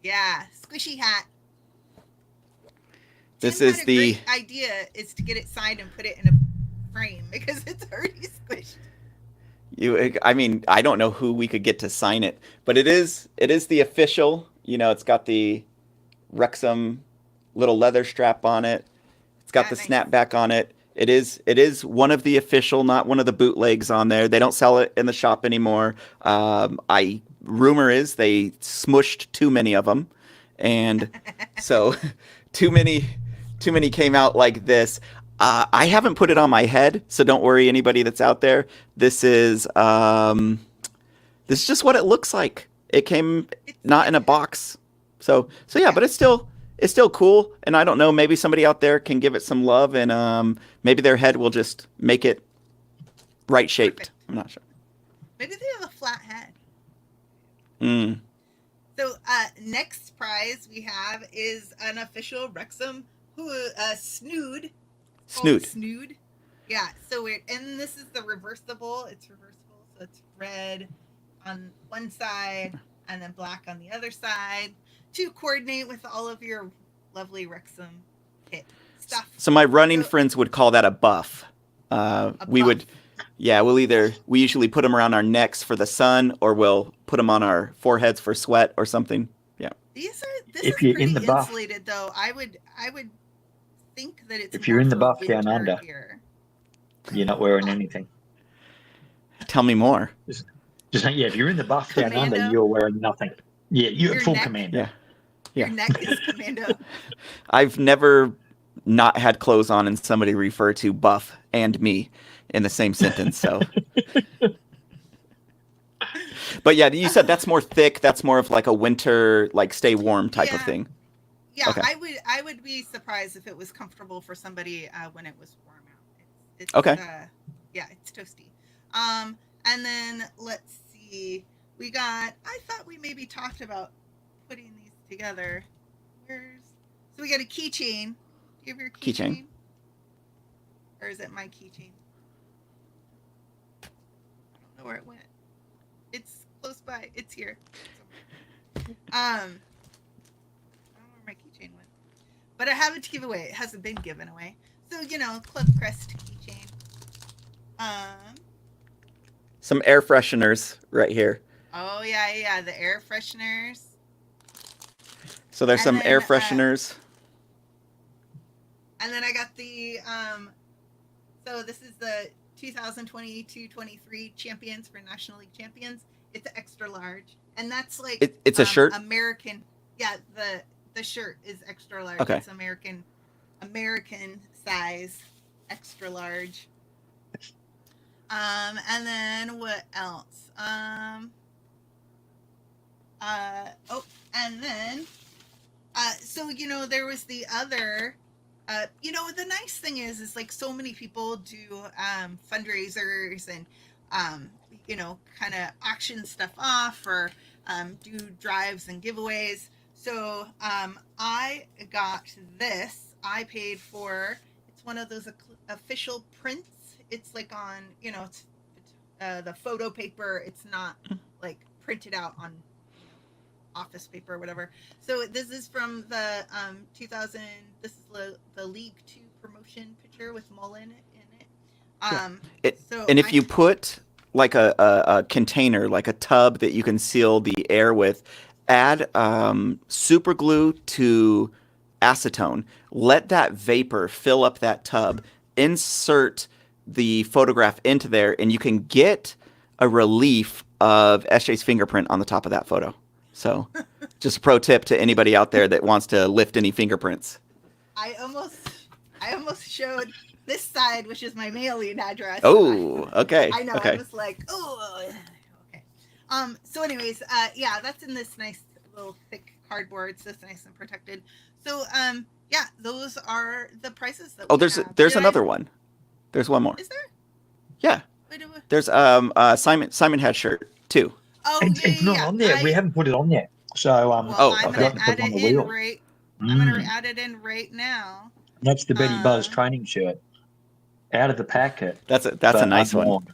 Yeah, squishy hat. This Tim is had a the great idea is to get it signed and put it in a frame because it's already squished. I don't know who we could get to sign it, but it is the official. It's got the Wrexham little leather strap on it. It's got the snapback on it. It is one of the official, not one of the bootlegs on there. They don't sell it in the shop anymore. Rumor is they smushed too many of them, and so too many came out like this. I haven't put it on my head, so don't worry, anybody that's out there. This is just what it looks like. It came not in a box, so yeah, but it's still cool. And I don't know, maybe somebody out there can give it some love, and maybe their head will just make it right shaped. Perfect. I'm not sure. Maybe they have a flat head. So next prize we have is an official Wrexham snood. Snood. Yeah. So and this is the reversible. It's reversible, so it's red on one side and then black on the other side to coordinate with all of your lovely Wrexham kit stuff. So my running friends would call that a buff. We usually put them around our necks for the sun, or we'll put them on our foreheads for sweat or something. Yeah. This If is you're pretty in the buff- insulated though. I would think that it's If you're more in the for buff down winter under. here. You're not wearing anything. Tell me more. Just yeah, if you're in the buff down under, Commando? you're wearing nothing. Yeah, you're Your full neck? commando. Yeah. Your neck is commando. I've never not had clothes on and somebody refer to buff and me in the same sentence. So, but yeah, you said that's more thick. That's more of like a winter, like stay warm type of Yeah. thing. Yeah, Okay. I would be surprised if it was comfortable for somebody when it was warm out. It's Okay. Yeah, it's toasty. And then let's see. I thought we maybe talked about putting these together. So we got a keychain. Do you have your keychain? Or is it my keychain? I don't know where it went. It's close by. It's here. I don't know where my keychain went. But I have it to give away. It hasn't been given away. So, Club Crest keychain. Some air fresheners right here. Oh, yeah. The air fresheners. So there's And some then, air fresheners. And then I got the, so this is the 2022-23 champions for National League champions. It's extra large. And that's like... It's a shirt? American. Yeah, the shirt is extra large. Okay. It's American size, extra large. And then what else? And then, so, there was the other, the nice thing is like so many people do, fundraisers and, kind of auction stuff off or, do drives and giveaways. So, I got this. I paid for, it's one of those official prints. It's like on, it's the photo paper. It's not like printed out on office paper or whatever. So this is from the 2000. This is the League 2 promotion picture with Mullin in it. And if you put like a container, like a tub that you can seal the air with, add super glue to acetone. Let that vapor fill up that tub. Insert the photograph into there, and you can get a relief of SJ's fingerprint on the top of that photo. So, just a pro tip to anybody out there that wants to lift any fingerprints. I almost showed this side, which is my mailing address. Oh, okay. I know. Okay. I was like, oh, okay. So, anyways, yeah, that's in this nice little thick cardboard, so it's nice and protected. So, yeah, those are the prices that. Oh, there's another one. There's one more. Is there? Yeah. Wait. There's Simon had shirt too. Oh, It's not on there. We haven't put it on yet. So I'm okay. gonna add it in right. I'm gonna add it in right now. That's the Betty Buzz training shirt out of the packet. That's a nice one.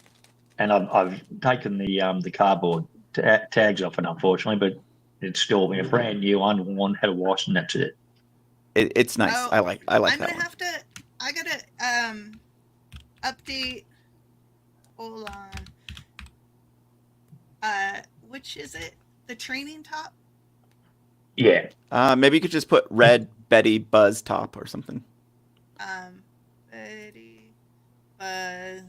And I've taken the cardboard tags off it, unfortunately, but it's still a brand new, unworn, had a wash, and that's it. It's nice. Oh, I like I'm that gonna one. have to. I gotta update. Hold on. Which is it? The training top? Yeah. Maybe you could just put red Betty Buzz top or something. Betty Buzz.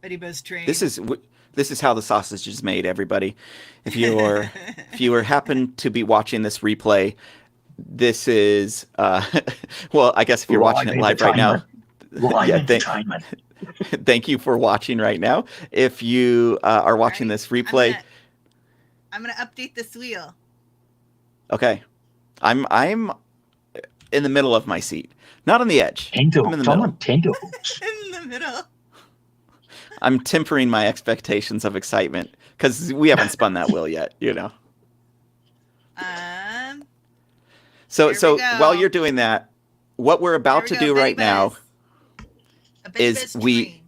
Betty Buzz train. This is how the sausage is made, everybody. If you happen to be watching this replay, this is well, I guess if you're watching it live right now, thank you for watching right now. If you are watching this replay, I'm gonna update this wheel. Okay, I'm in the middle of my seat, not on the edge. I'm in the middle. In the middle. I'm tempering my expectations of excitement because we haven't spun that wheel yet, So while you're doing that, what we're about to do right now is we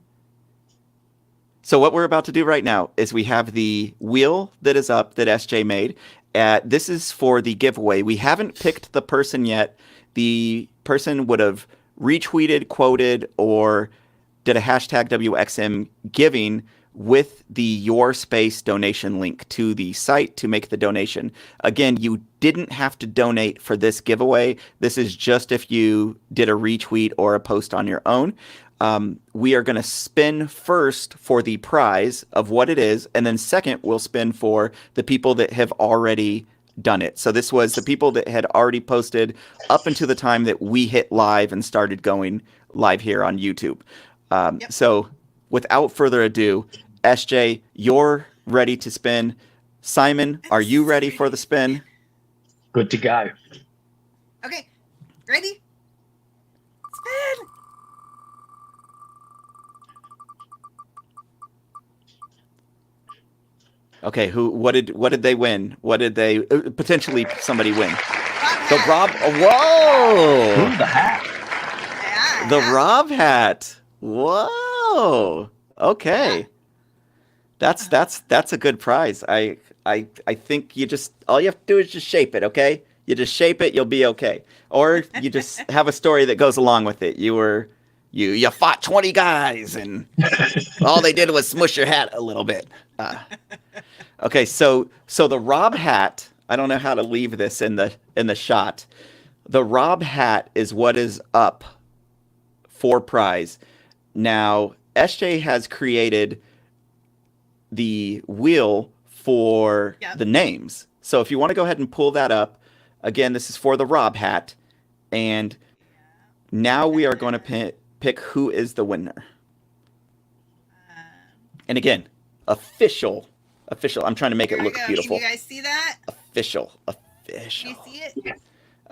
have the wheel that is up that SJ made. This is for the giveaway. We haven't picked the person yet. The person would have retweeted, quoted, or did a hashtag WXM giving with the YourSpace donation link to the site to make the donation. Again, you didn't have to donate for this giveaway. This is just if you did a retweet or a post on your own. We are going to spin first for the prize of what it is, and then second, we'll spin for the people that have already done it. So this was the people that had already posted up until the time that we hit live and started going live here on YouTube. So without further ado, SJ, you're ready to spin. Simon, are you ready for the spin? Good to go. Okay, ready? Spin! Okay, what did they win? What did they potentially somebody win? The Rob. Whoa! Ooh, the hat. Yeah, The yeah. Rob hat. Whoa. Okay. That's a good prize. I think all you have to do is just shape it, okay? You just shape it, you'll be okay. Or you just have a story that goes along with it. You fought 20 guys and all they did was smush your hat a little bit. Okay, so the Rob hat, I don't know how to leave this in the shot. The Rob hat is what is up for prize. Now, SJ has created the wheel for the names. So if you want to go ahead and pull that up, again, this is for the Rob hat. And now we are going to pick who is the winner. And again, official. I'm trying to make it look beautiful. Can you guys see that? Official. Can you see it? Yeah.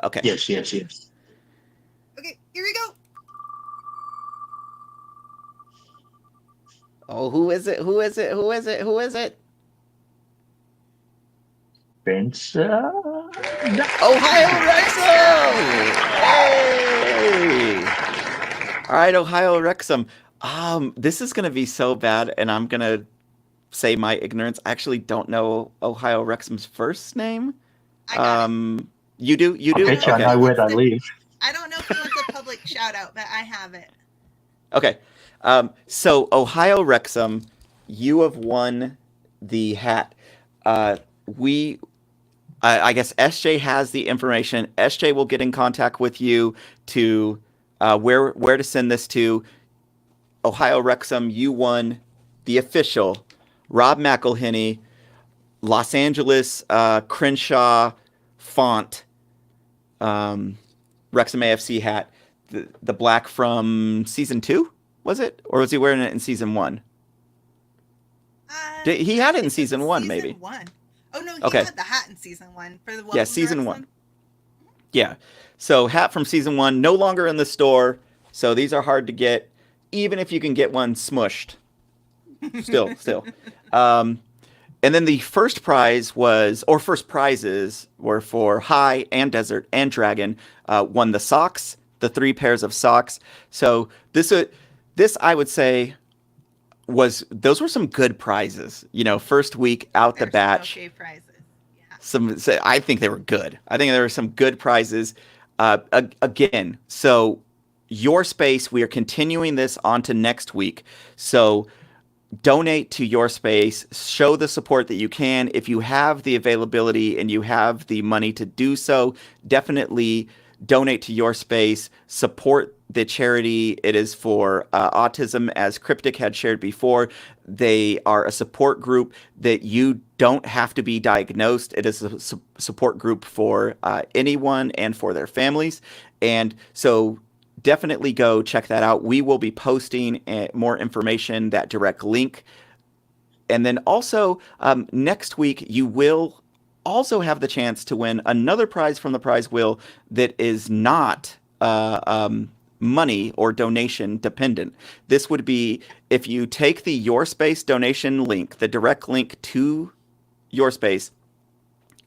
Okay. Yes. Okay, here we go. Oh, who is it? Spencer. Ohio Wrexham! Hey! All right, Ohio Wrexham. This is gonna be so bad, and I'm gonna say my ignorance. I actually don't know Ohio Wrexham's first name. I got it. You do? I bet you I know where they live. I don't know if he wants a public shout out, but I have it. Okay. So Ohio Wrexham, you have won the hat. I guess SJ has the information. SJ will get in contact with you to where to send this to. Ohio Wrexham, you won the official Rob McElhenney, Los Angeles Crenshaw font Wrexham AFC hat. The black from season 2, was it? Or was he wearing it in season 1? He had it in season 1, maybe. One. Oh, no, he Okay. had the hat in season 1. For the Yeah, season 1. Yeah. So hat from season 1, no longer in the store. So these are hard to get, even if you can get one smushed. Still. And then the first prizes were for High and Desert and Dragon. Won the socks, the 3 pairs of socks. So this I would say those were some good prizes. First week out the batch. Okay, prizes. Yeah. I think they were good. I think there were some good prizes. Again, so YourSpace, we are continuing this on to next week. So donate to YourSpace, show the support that you can. If you have the availability and you have the money to do so, definitely donate to YourSpace, support the charity. It is for autism, as Cryptic had shared before. They are a support group that you don't have to be diagnosed. It is a support group for anyone and for their families. And so definitely go check that out. We will be posting more information, that direct link. And then also next week, you will also have the chance to win another prize from the prize wheel that is not money or donation dependent. This would be if you take the YourSpace donation link, the direct link to YourSpace,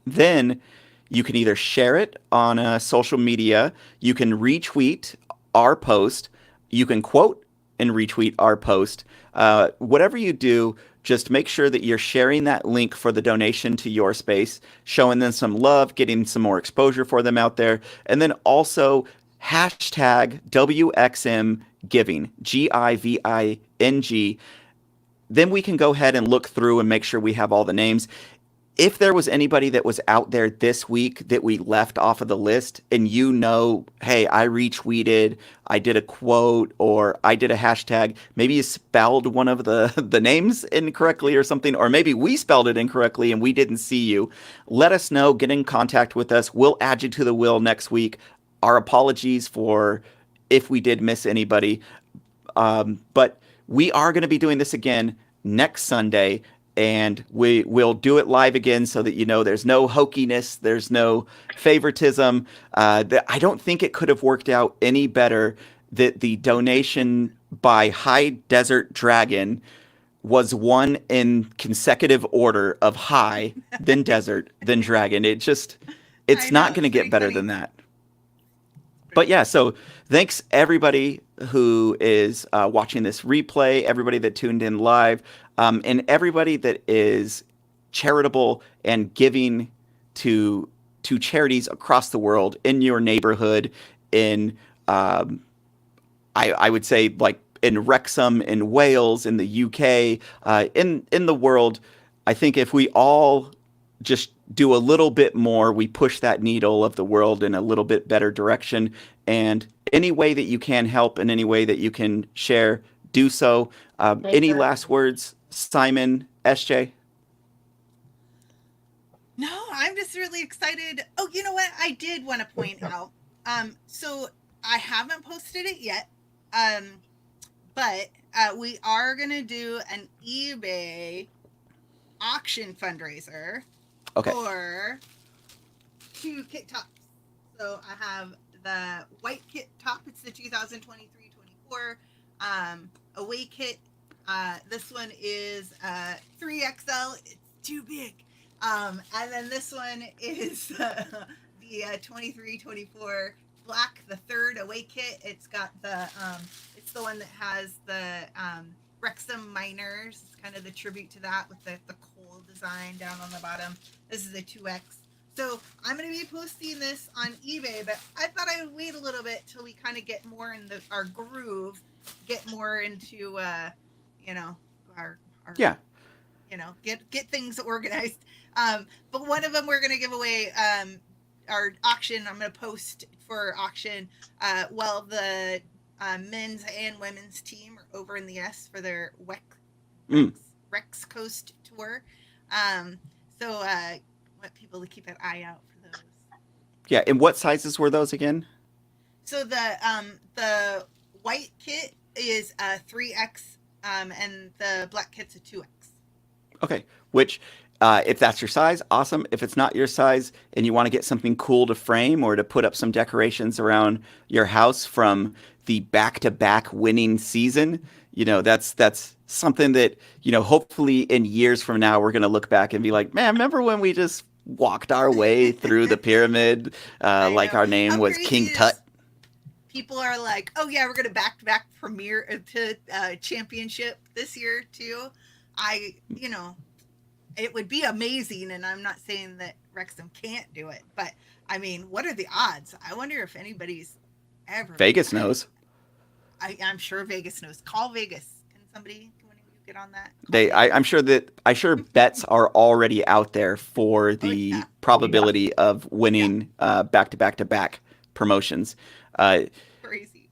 then you can either share it on social media, you can retweet our post, you can quote and retweet our post. Whatever you do, just make sure that you're sharing that link for the donation to YourSpace, showing them some love, getting some more exposure for them out there, and then also hashtag WXM giving, GIVING. Then we can go ahead and look through and make sure we have all the names. If there was anybody that was out there this week that we left off of the list and hey, I retweeted, I did a quote, or I did a hashtag, maybe you spelled one of the names incorrectly or something, or maybe we spelled it incorrectly and we didn't see you, let us know, get in contact with us. We'll add you to the wheel next week. Our apologies for if we did miss anybody. But we are going to be doing this again next Sunday. And we'll do it live again so that there's no hokiness, there's no favoritism. I don't think it could have worked out any better that the donation by High Desert Dragon was one in consecutive order of high, then desert, then dragon. It's not going to get better than that. But yeah, so thanks everybody who is watching this replay, everybody that tuned in live, and everybody that is charitable and giving to charities across the world, in your neighborhood, in I would say like in Wrexham, in Wales, in the UK, in the world. I think if we all just do a little bit more, we push that needle of the world in a little bit better direction. And any way that you can help, and any way that you can share, do so. Any last words, Simon, SJ? No, I'm just really excited. Oh, you know what? I did want to point out. So I haven't posted it yet. But we are going to do an eBay auction fundraiser. Okay. For 2 kit tops. So I have the white kit top. It's the 2023-24 away kit. This one is 3XL. It's too big. And then this one is the 23-24 black, the third away kit. It's got the it's the one that has the Wrexham Miners. It's kind of the tribute to that with the coal design down on the bottom. This is a 2X. So I'm going to be posting this on eBay, but I thought I would wait a little bit till we kind of get more in our groove, get more into our yeah, get things organized. But one of them we're going to give away our auction. I'm going to post for auction. The men's and women's team are over in the S for their Rex Coast tour. So I want people to keep an eye out for those. Yeah, and what sizes were those again? So the white kit is 3X, and the black kit's a 2X. Okay, which if that's your size, awesome. If it's not your size and you want to get something cool to frame or to put up some decorations around your house from the back-to-back winning season, that's something that, hopefully in years from now, we're going to look back and be like, man, remember when we just walked our way through the pyramid like our name was King Tut? People are like, oh yeah, we're going to back-to-back premier to championship this year too. It would be amazing, and I'm not saying that Wrexham can't do it, but I mean, what are the odds? I wonder if anybody's ever. Vegas knows. I'm sure Vegas knows. Call Vegas. Can somebody get on that? I'm sure bets are already out there for the probability of winning back-to-back promotions. Crazy.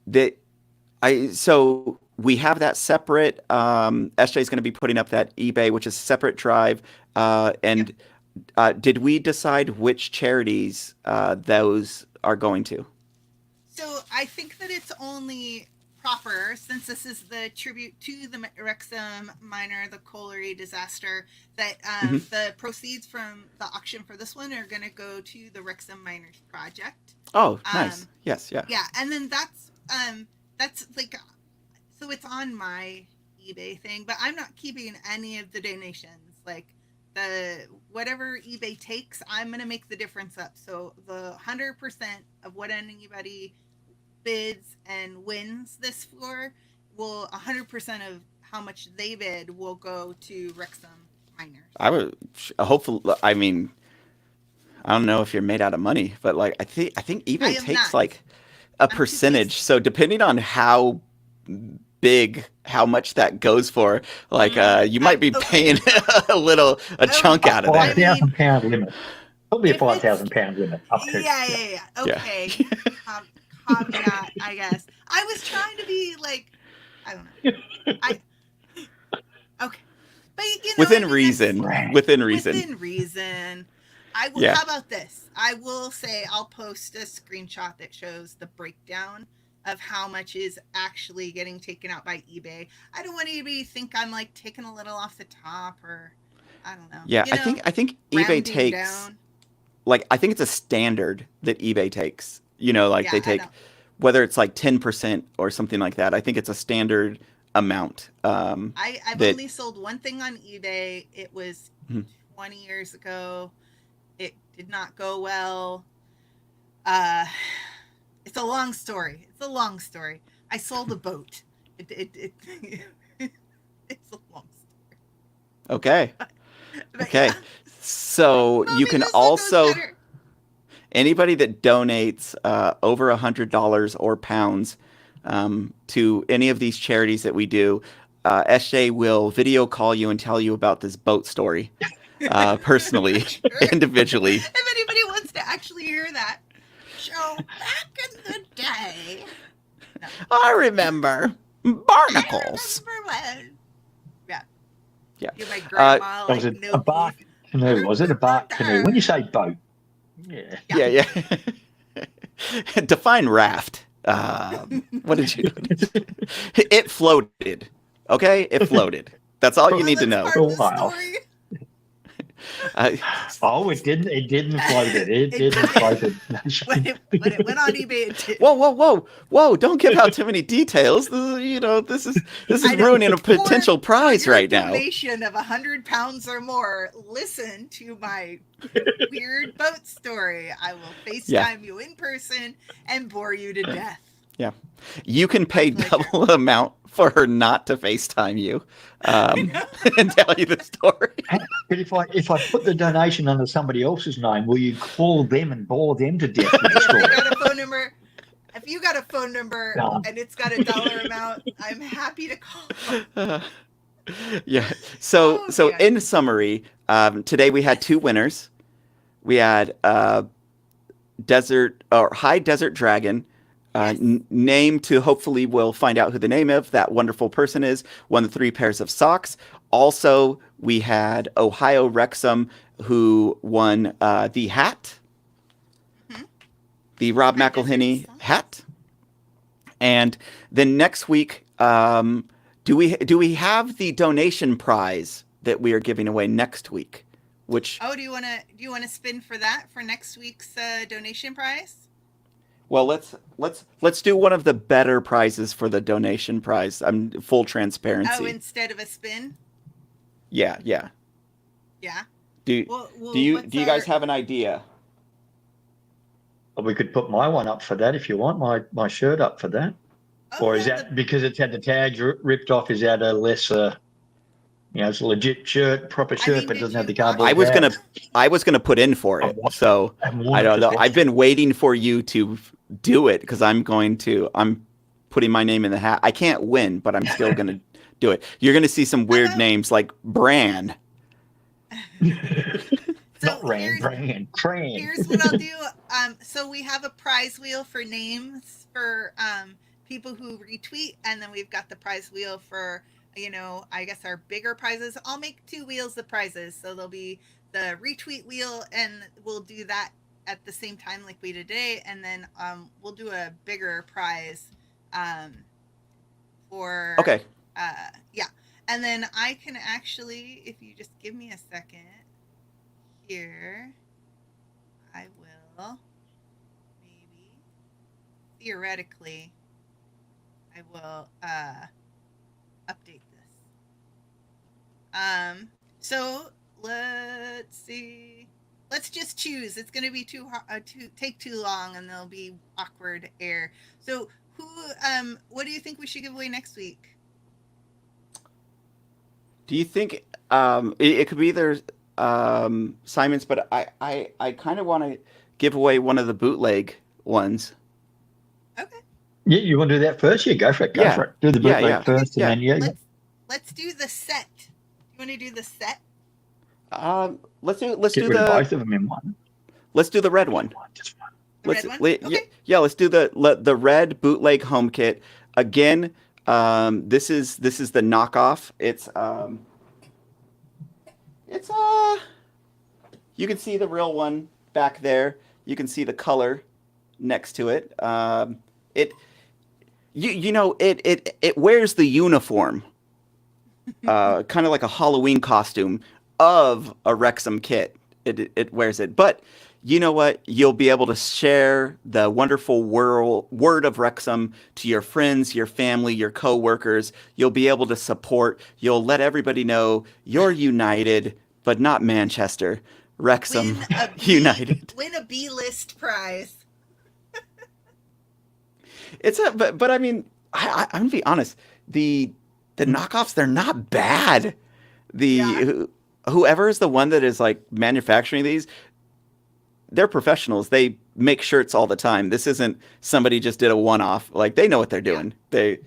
So we have that separate. SJ is going to be putting up that eBay, which is a separate drive. Did we decide which charities those are going to? So I think that it's only proper, since this is the tribute to the Wrexham miner, the colliery disaster, that the proceeds from the auction for this one are going to go to the Wrexham Miners Project. Oh, nice. Yes, yeah. Yeah, and then that's like, so it's on my eBay thing, but I'm not keeping any of the donations. Like, whatever eBay takes, I'm going to make the difference up. So the 100% of what anybody bids and wins this for will 100% of how much they bid will go to Wrexham Miners. I would hopefully. I mean, I don't know if you're made out of money, but like I think eBay takes like a too percentage. busy. So depending on how big, how much that goes for, like you might be paying a chunk out of there. £5,000 limit. Probably a if it's £5,000 limit up to. yeah. Yeah. Okay. Caveat, I guess. I was trying to be like, I don't know. Okay. But Within reason. Within reason. Within reason. I will. Yeah. How about this? I will say I'll post a screenshot that shows the breakdown of how much is actually getting taken out by eBay. I don't want anybody to think I'm like taking a little off the top, or I don't know. Yeah, I think eBay rounding takes down. like, I think it's a standard that eBay takes. Like Yeah, they I take know. whether it's like 10% or something like that. I think it's a standard amount. I've that- only sold one thing on eBay. It was Mhm. 20 years ago. It did not go well. It's a long story. I sold a boat. It's a long story. Okay. But Okay. yeah. So Well, you maybe can this one goes also, better. anybody that donates over $100 or pounds to any of these charities that we do, SJ will video call you and tell you about this boat story personally, Sure. individually. If anybody wants to actually hear that. So back in the day. No. I remember barnacles. I remember when. Yeah. Yeah. Give my grandma Was like it no a bark canoe? Was it a bark canoe? When you say boat, yeah. Yeah. Define raft. What did you? It floated. Okay, it floated. That's all you need to know. Part of the Wow. story. Oh, it didn't. It didn't float it. It didn't float it. When it went on eBay, it did. Whoa! Don't give out too many details. This is I know. ruining a potential prize For your right now. donation of 100 pounds or more, listen to my weird boat story. I will FaceTime you in person and bore you to death. Yeah, you can pay double the amount for her not to FaceTime you and tell you the story. But if I put the donation under somebody else's name, will you call them and bore them to death with the story? If you got a phone number No. and it's got a dollar amount, I'm happy to call. Yeah. So Okay. in summary, today we had two winners. We had High Desert Dragon. Yes. Name to hopefully we'll find out who the name of that wonderful person is. Won the 3 pairs of socks. Also, we had Ohio Wrexham who won the hat, the Rob High Desert McElhenney socks. hat. And then next week, do we have the donation prize that we are giving away next week? Which Oh, do you want to spin for that for next week's donation prize? Well, let's do one of the better prizes for the donation prize. I'm full transparency. Oh, instead of a spin? Yeah. Yeah. Do you guys have an idea? Or we could put my one up for that if you want, my shirt up for that. Oh, Or is yeah, that because it's had the tags ripped off? Is that a lesser, it's a legit shirt, proper shirt, mean, but did doesn't have the you- cardboard I was gonna put in for it. So I don't know. I've been waiting for you to do it because I'm putting my name in the hat. I can't win, but I'm still gonna do it. You're gonna see some weird names like Bran. Not Rand, Tran. Here's what I'll do. So we have a prize wheel for names for people who retweet, and then we've got the prize wheel for, I guess our bigger prizes. I'll make 2 wheels of prizes. So there'll be the retweet wheel, and we'll do that at the same time like we did today, and then we'll do a bigger prize for Okay. yeah. And then I can actually, if you just give me a second here, I will maybe theoretically I will update this. So let's see. Let's just choose. It's going to be take too long, and there'll be awkward air. So what do you think we should give away next week? Do you think it could be either Simon's, but I kind of want to give away one of the bootleg ones. Okay. Yeah, you want to do that first? Yeah, go for it. Go Yeah. for it. Do the Yeah, bootleg yeah. first, and Yeah. then yeah. Let's do the set. You want to do the set? Let's do Get rid of both of them in one. let's do the red one. Just one. The red one? Okay. Yeah, let's do the red bootleg home kit again. This is the knockoff. It's you can see the real one back there. You can see the color next to it. It wears the uniform, kind of like a Halloween costume of a Wrexham kit. It wears it, but you know what? You'll be able to share the wonderful word of Wrexham to your friends, your family, your coworkers. You'll be able to support. You'll let everybody know you're united, but not Manchester. Wrexham United. Win a B-list prize. But I mean, I'm gonna be honest. The knockoffs, they're not bad. Whoever is the one that is like manufacturing these, they're professionals. They make shirts all the time. This isn't somebody just did a one-off. Like they know what they're doing. They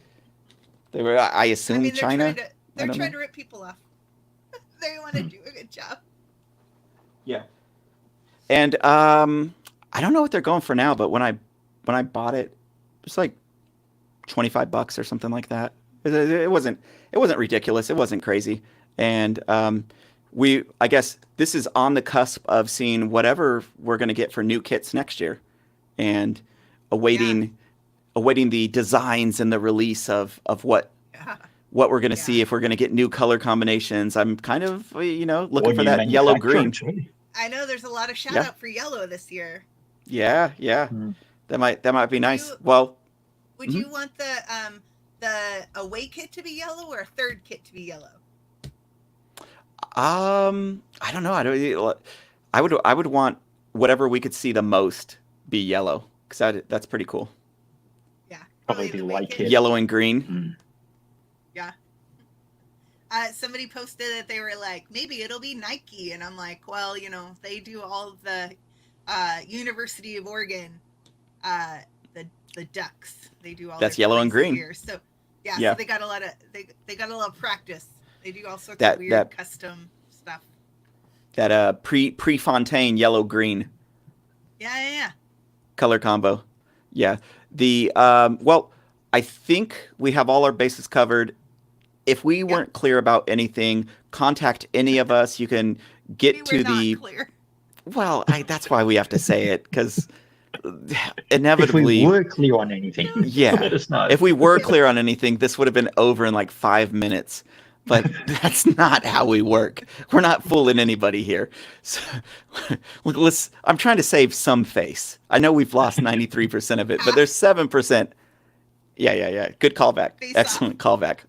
were, I assume, they're China. They're trying to rip people off. They want to do a good job. Yeah. And I don't know what they're going for now, but when I bought it, it's like $25 or something like that. It wasn't ridiculous. It wasn't crazy. And I guess this is on the cusp of seeing whatever we're going to get for new kits next year, and awaiting the designs and the release of what we're going to see, if we're going to get new color combinations. I'm kind of looking for that yellow green. I know there's a lot of shout out for yellow this year. Yeah. Mm. That might be nice. Would you want the away kit to be yellow or a third kit to be yellow? I don't know. I would want whatever we could see the most be yellow, because that's pretty cool. Yeah, probably the white kit. Yellow and green. Mm. Yeah. Somebody posted that they were like, maybe it'll be Nike, and I'm like, well, they do all of the University of Oregon, the Ducks. They do all that's their yellow and green. Gear. So so they got a lot of practice. They do all sorts of weird custom stuff. That Prefontaine yellow green. Yeah. Color combo. Yeah. The I think we have all our bases covered. If we weren't clear about anything, contact any of us. You can get to the. Clear. Well, that's why we have to say it, because inevitably, if we were clear on anything, let us know. If we were clear on anything, this would have been over in like 5 minutes. But that's not how we work. We're not fooling anybody here. So, I'm trying to save some face. I know we've lost 93% of it, but there's 7%. Yeah. Good callback. Excellent callback.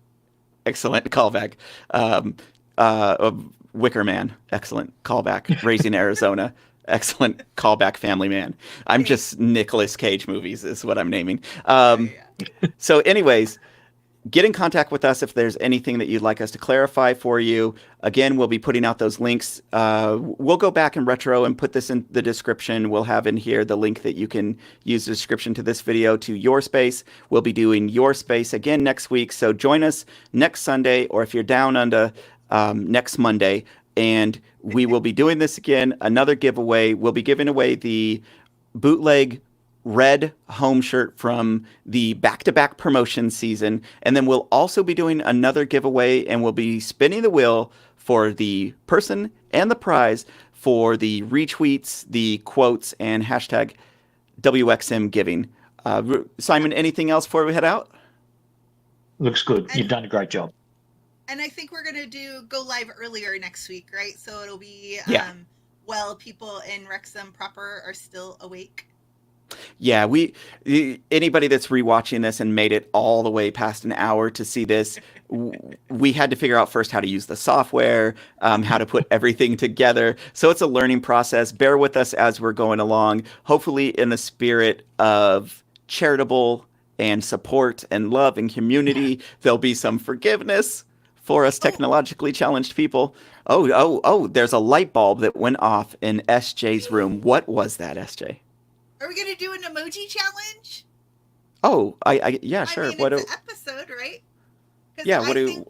Wicker Man. Excellent callback. Raising Arizona. Excellent callback. Family Man. I'm just Nicolas Cage movies is what I'm naming. So anyways, get in contact with us if there's anything that you'd like us to clarify for you. Again, we'll be putting out those links. We'll go back in retro and put this in the description. We'll have in here the link that you can use the description to this video to YourSpace. We'll be doing YourSpace again next week. So join us next Sunday, or if you're down under next Monday, and we will be doing this again. Another giveaway. We'll be giving away the bootleg red home shirt from the back-to-back promotion season, and then we'll also be doing another giveaway, and we'll be spinning the wheel for the person and the prize for the retweets, the quotes, and hashtag WXM giving. Simon, anything else before we head out? Looks good. You've done a great job. And I think we're gonna go live earlier next week, right? So it'll be while people in Wrexham proper are still awake. Yeah, anybody that's rewatching this and made it all the way past an hour to see this, we had to figure out first how to use the software, how to put everything together. So it's a learning process. Bear with us as we're going along. Hopefully in the spirit of charitable and support and love and community, there'll be some forgiveness for us technologically challenged people. Oh, there's a light bulb that went off in SJ's room. What was that, SJ? Are we going to do an emoji challenge? Oh, yeah, sure. I mean, it's an episode, right? Yeah, what do...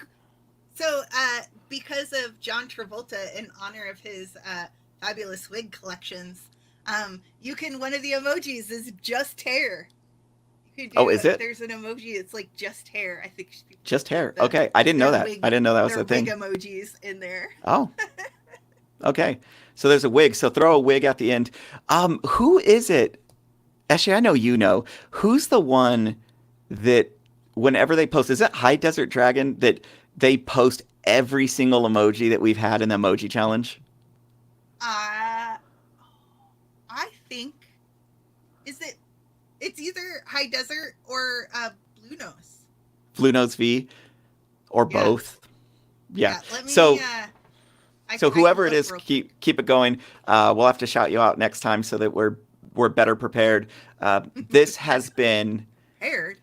So, because of John Travolta, in honor of his fabulous wig collections, you can, one of the emojis is just hair. You could do, is it? There's an emoji, it's like just hair. I think just hair. Okay, I didn't know that. I didn't know that was a thing. Wig emojis in there. Oh, okay. So there's a wig. So throw a wig at the end. Who is it? Actually, I know you know. Who's the one that whenever they post, is it High Desert Dragon, that they post every single emoji that we've had in the emoji challenge? I think it's either High Desert or Blue Nose. Blue Nose V, or both. Yeah. Let me, so whoever it is, keep it going. We'll have to shout you out next time so that we're better prepared. This has been prepared.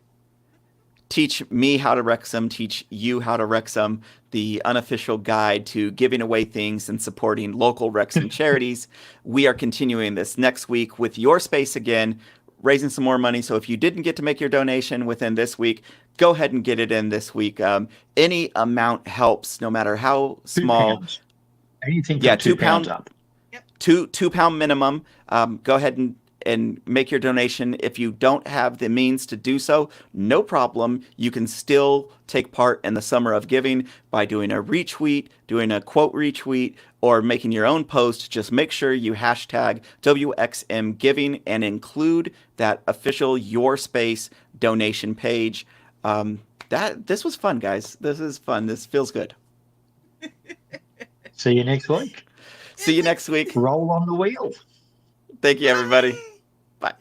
Teach Me How to Wrexham, Teach You How to Wrexham, the unofficial guide to giving away things and supporting local Wrexham charities. We are continuing this next week with YourSpace again, raising some more money. So if you didn't get to make your donation within this week, go ahead and get it in this week. Any amount helps, no matter how small. £2. Anything from £2 up. Yep. £2 minimum. Go ahead and make your donation. If you don't have the means to do so, no problem. You can still take part in the Summer of Giving by doing a retweet, doing a quote retweet, or making your own post. Just make sure you hashtag WXM Giving and include that official YourSpace donation page. This was fun, guys. This is fun. This feels good. See you next week. See you next week. Roll on the wheel. Thank you, everybody. Bye.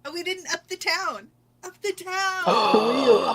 Oh, we didn't up the town. Up the town. Up the wheel.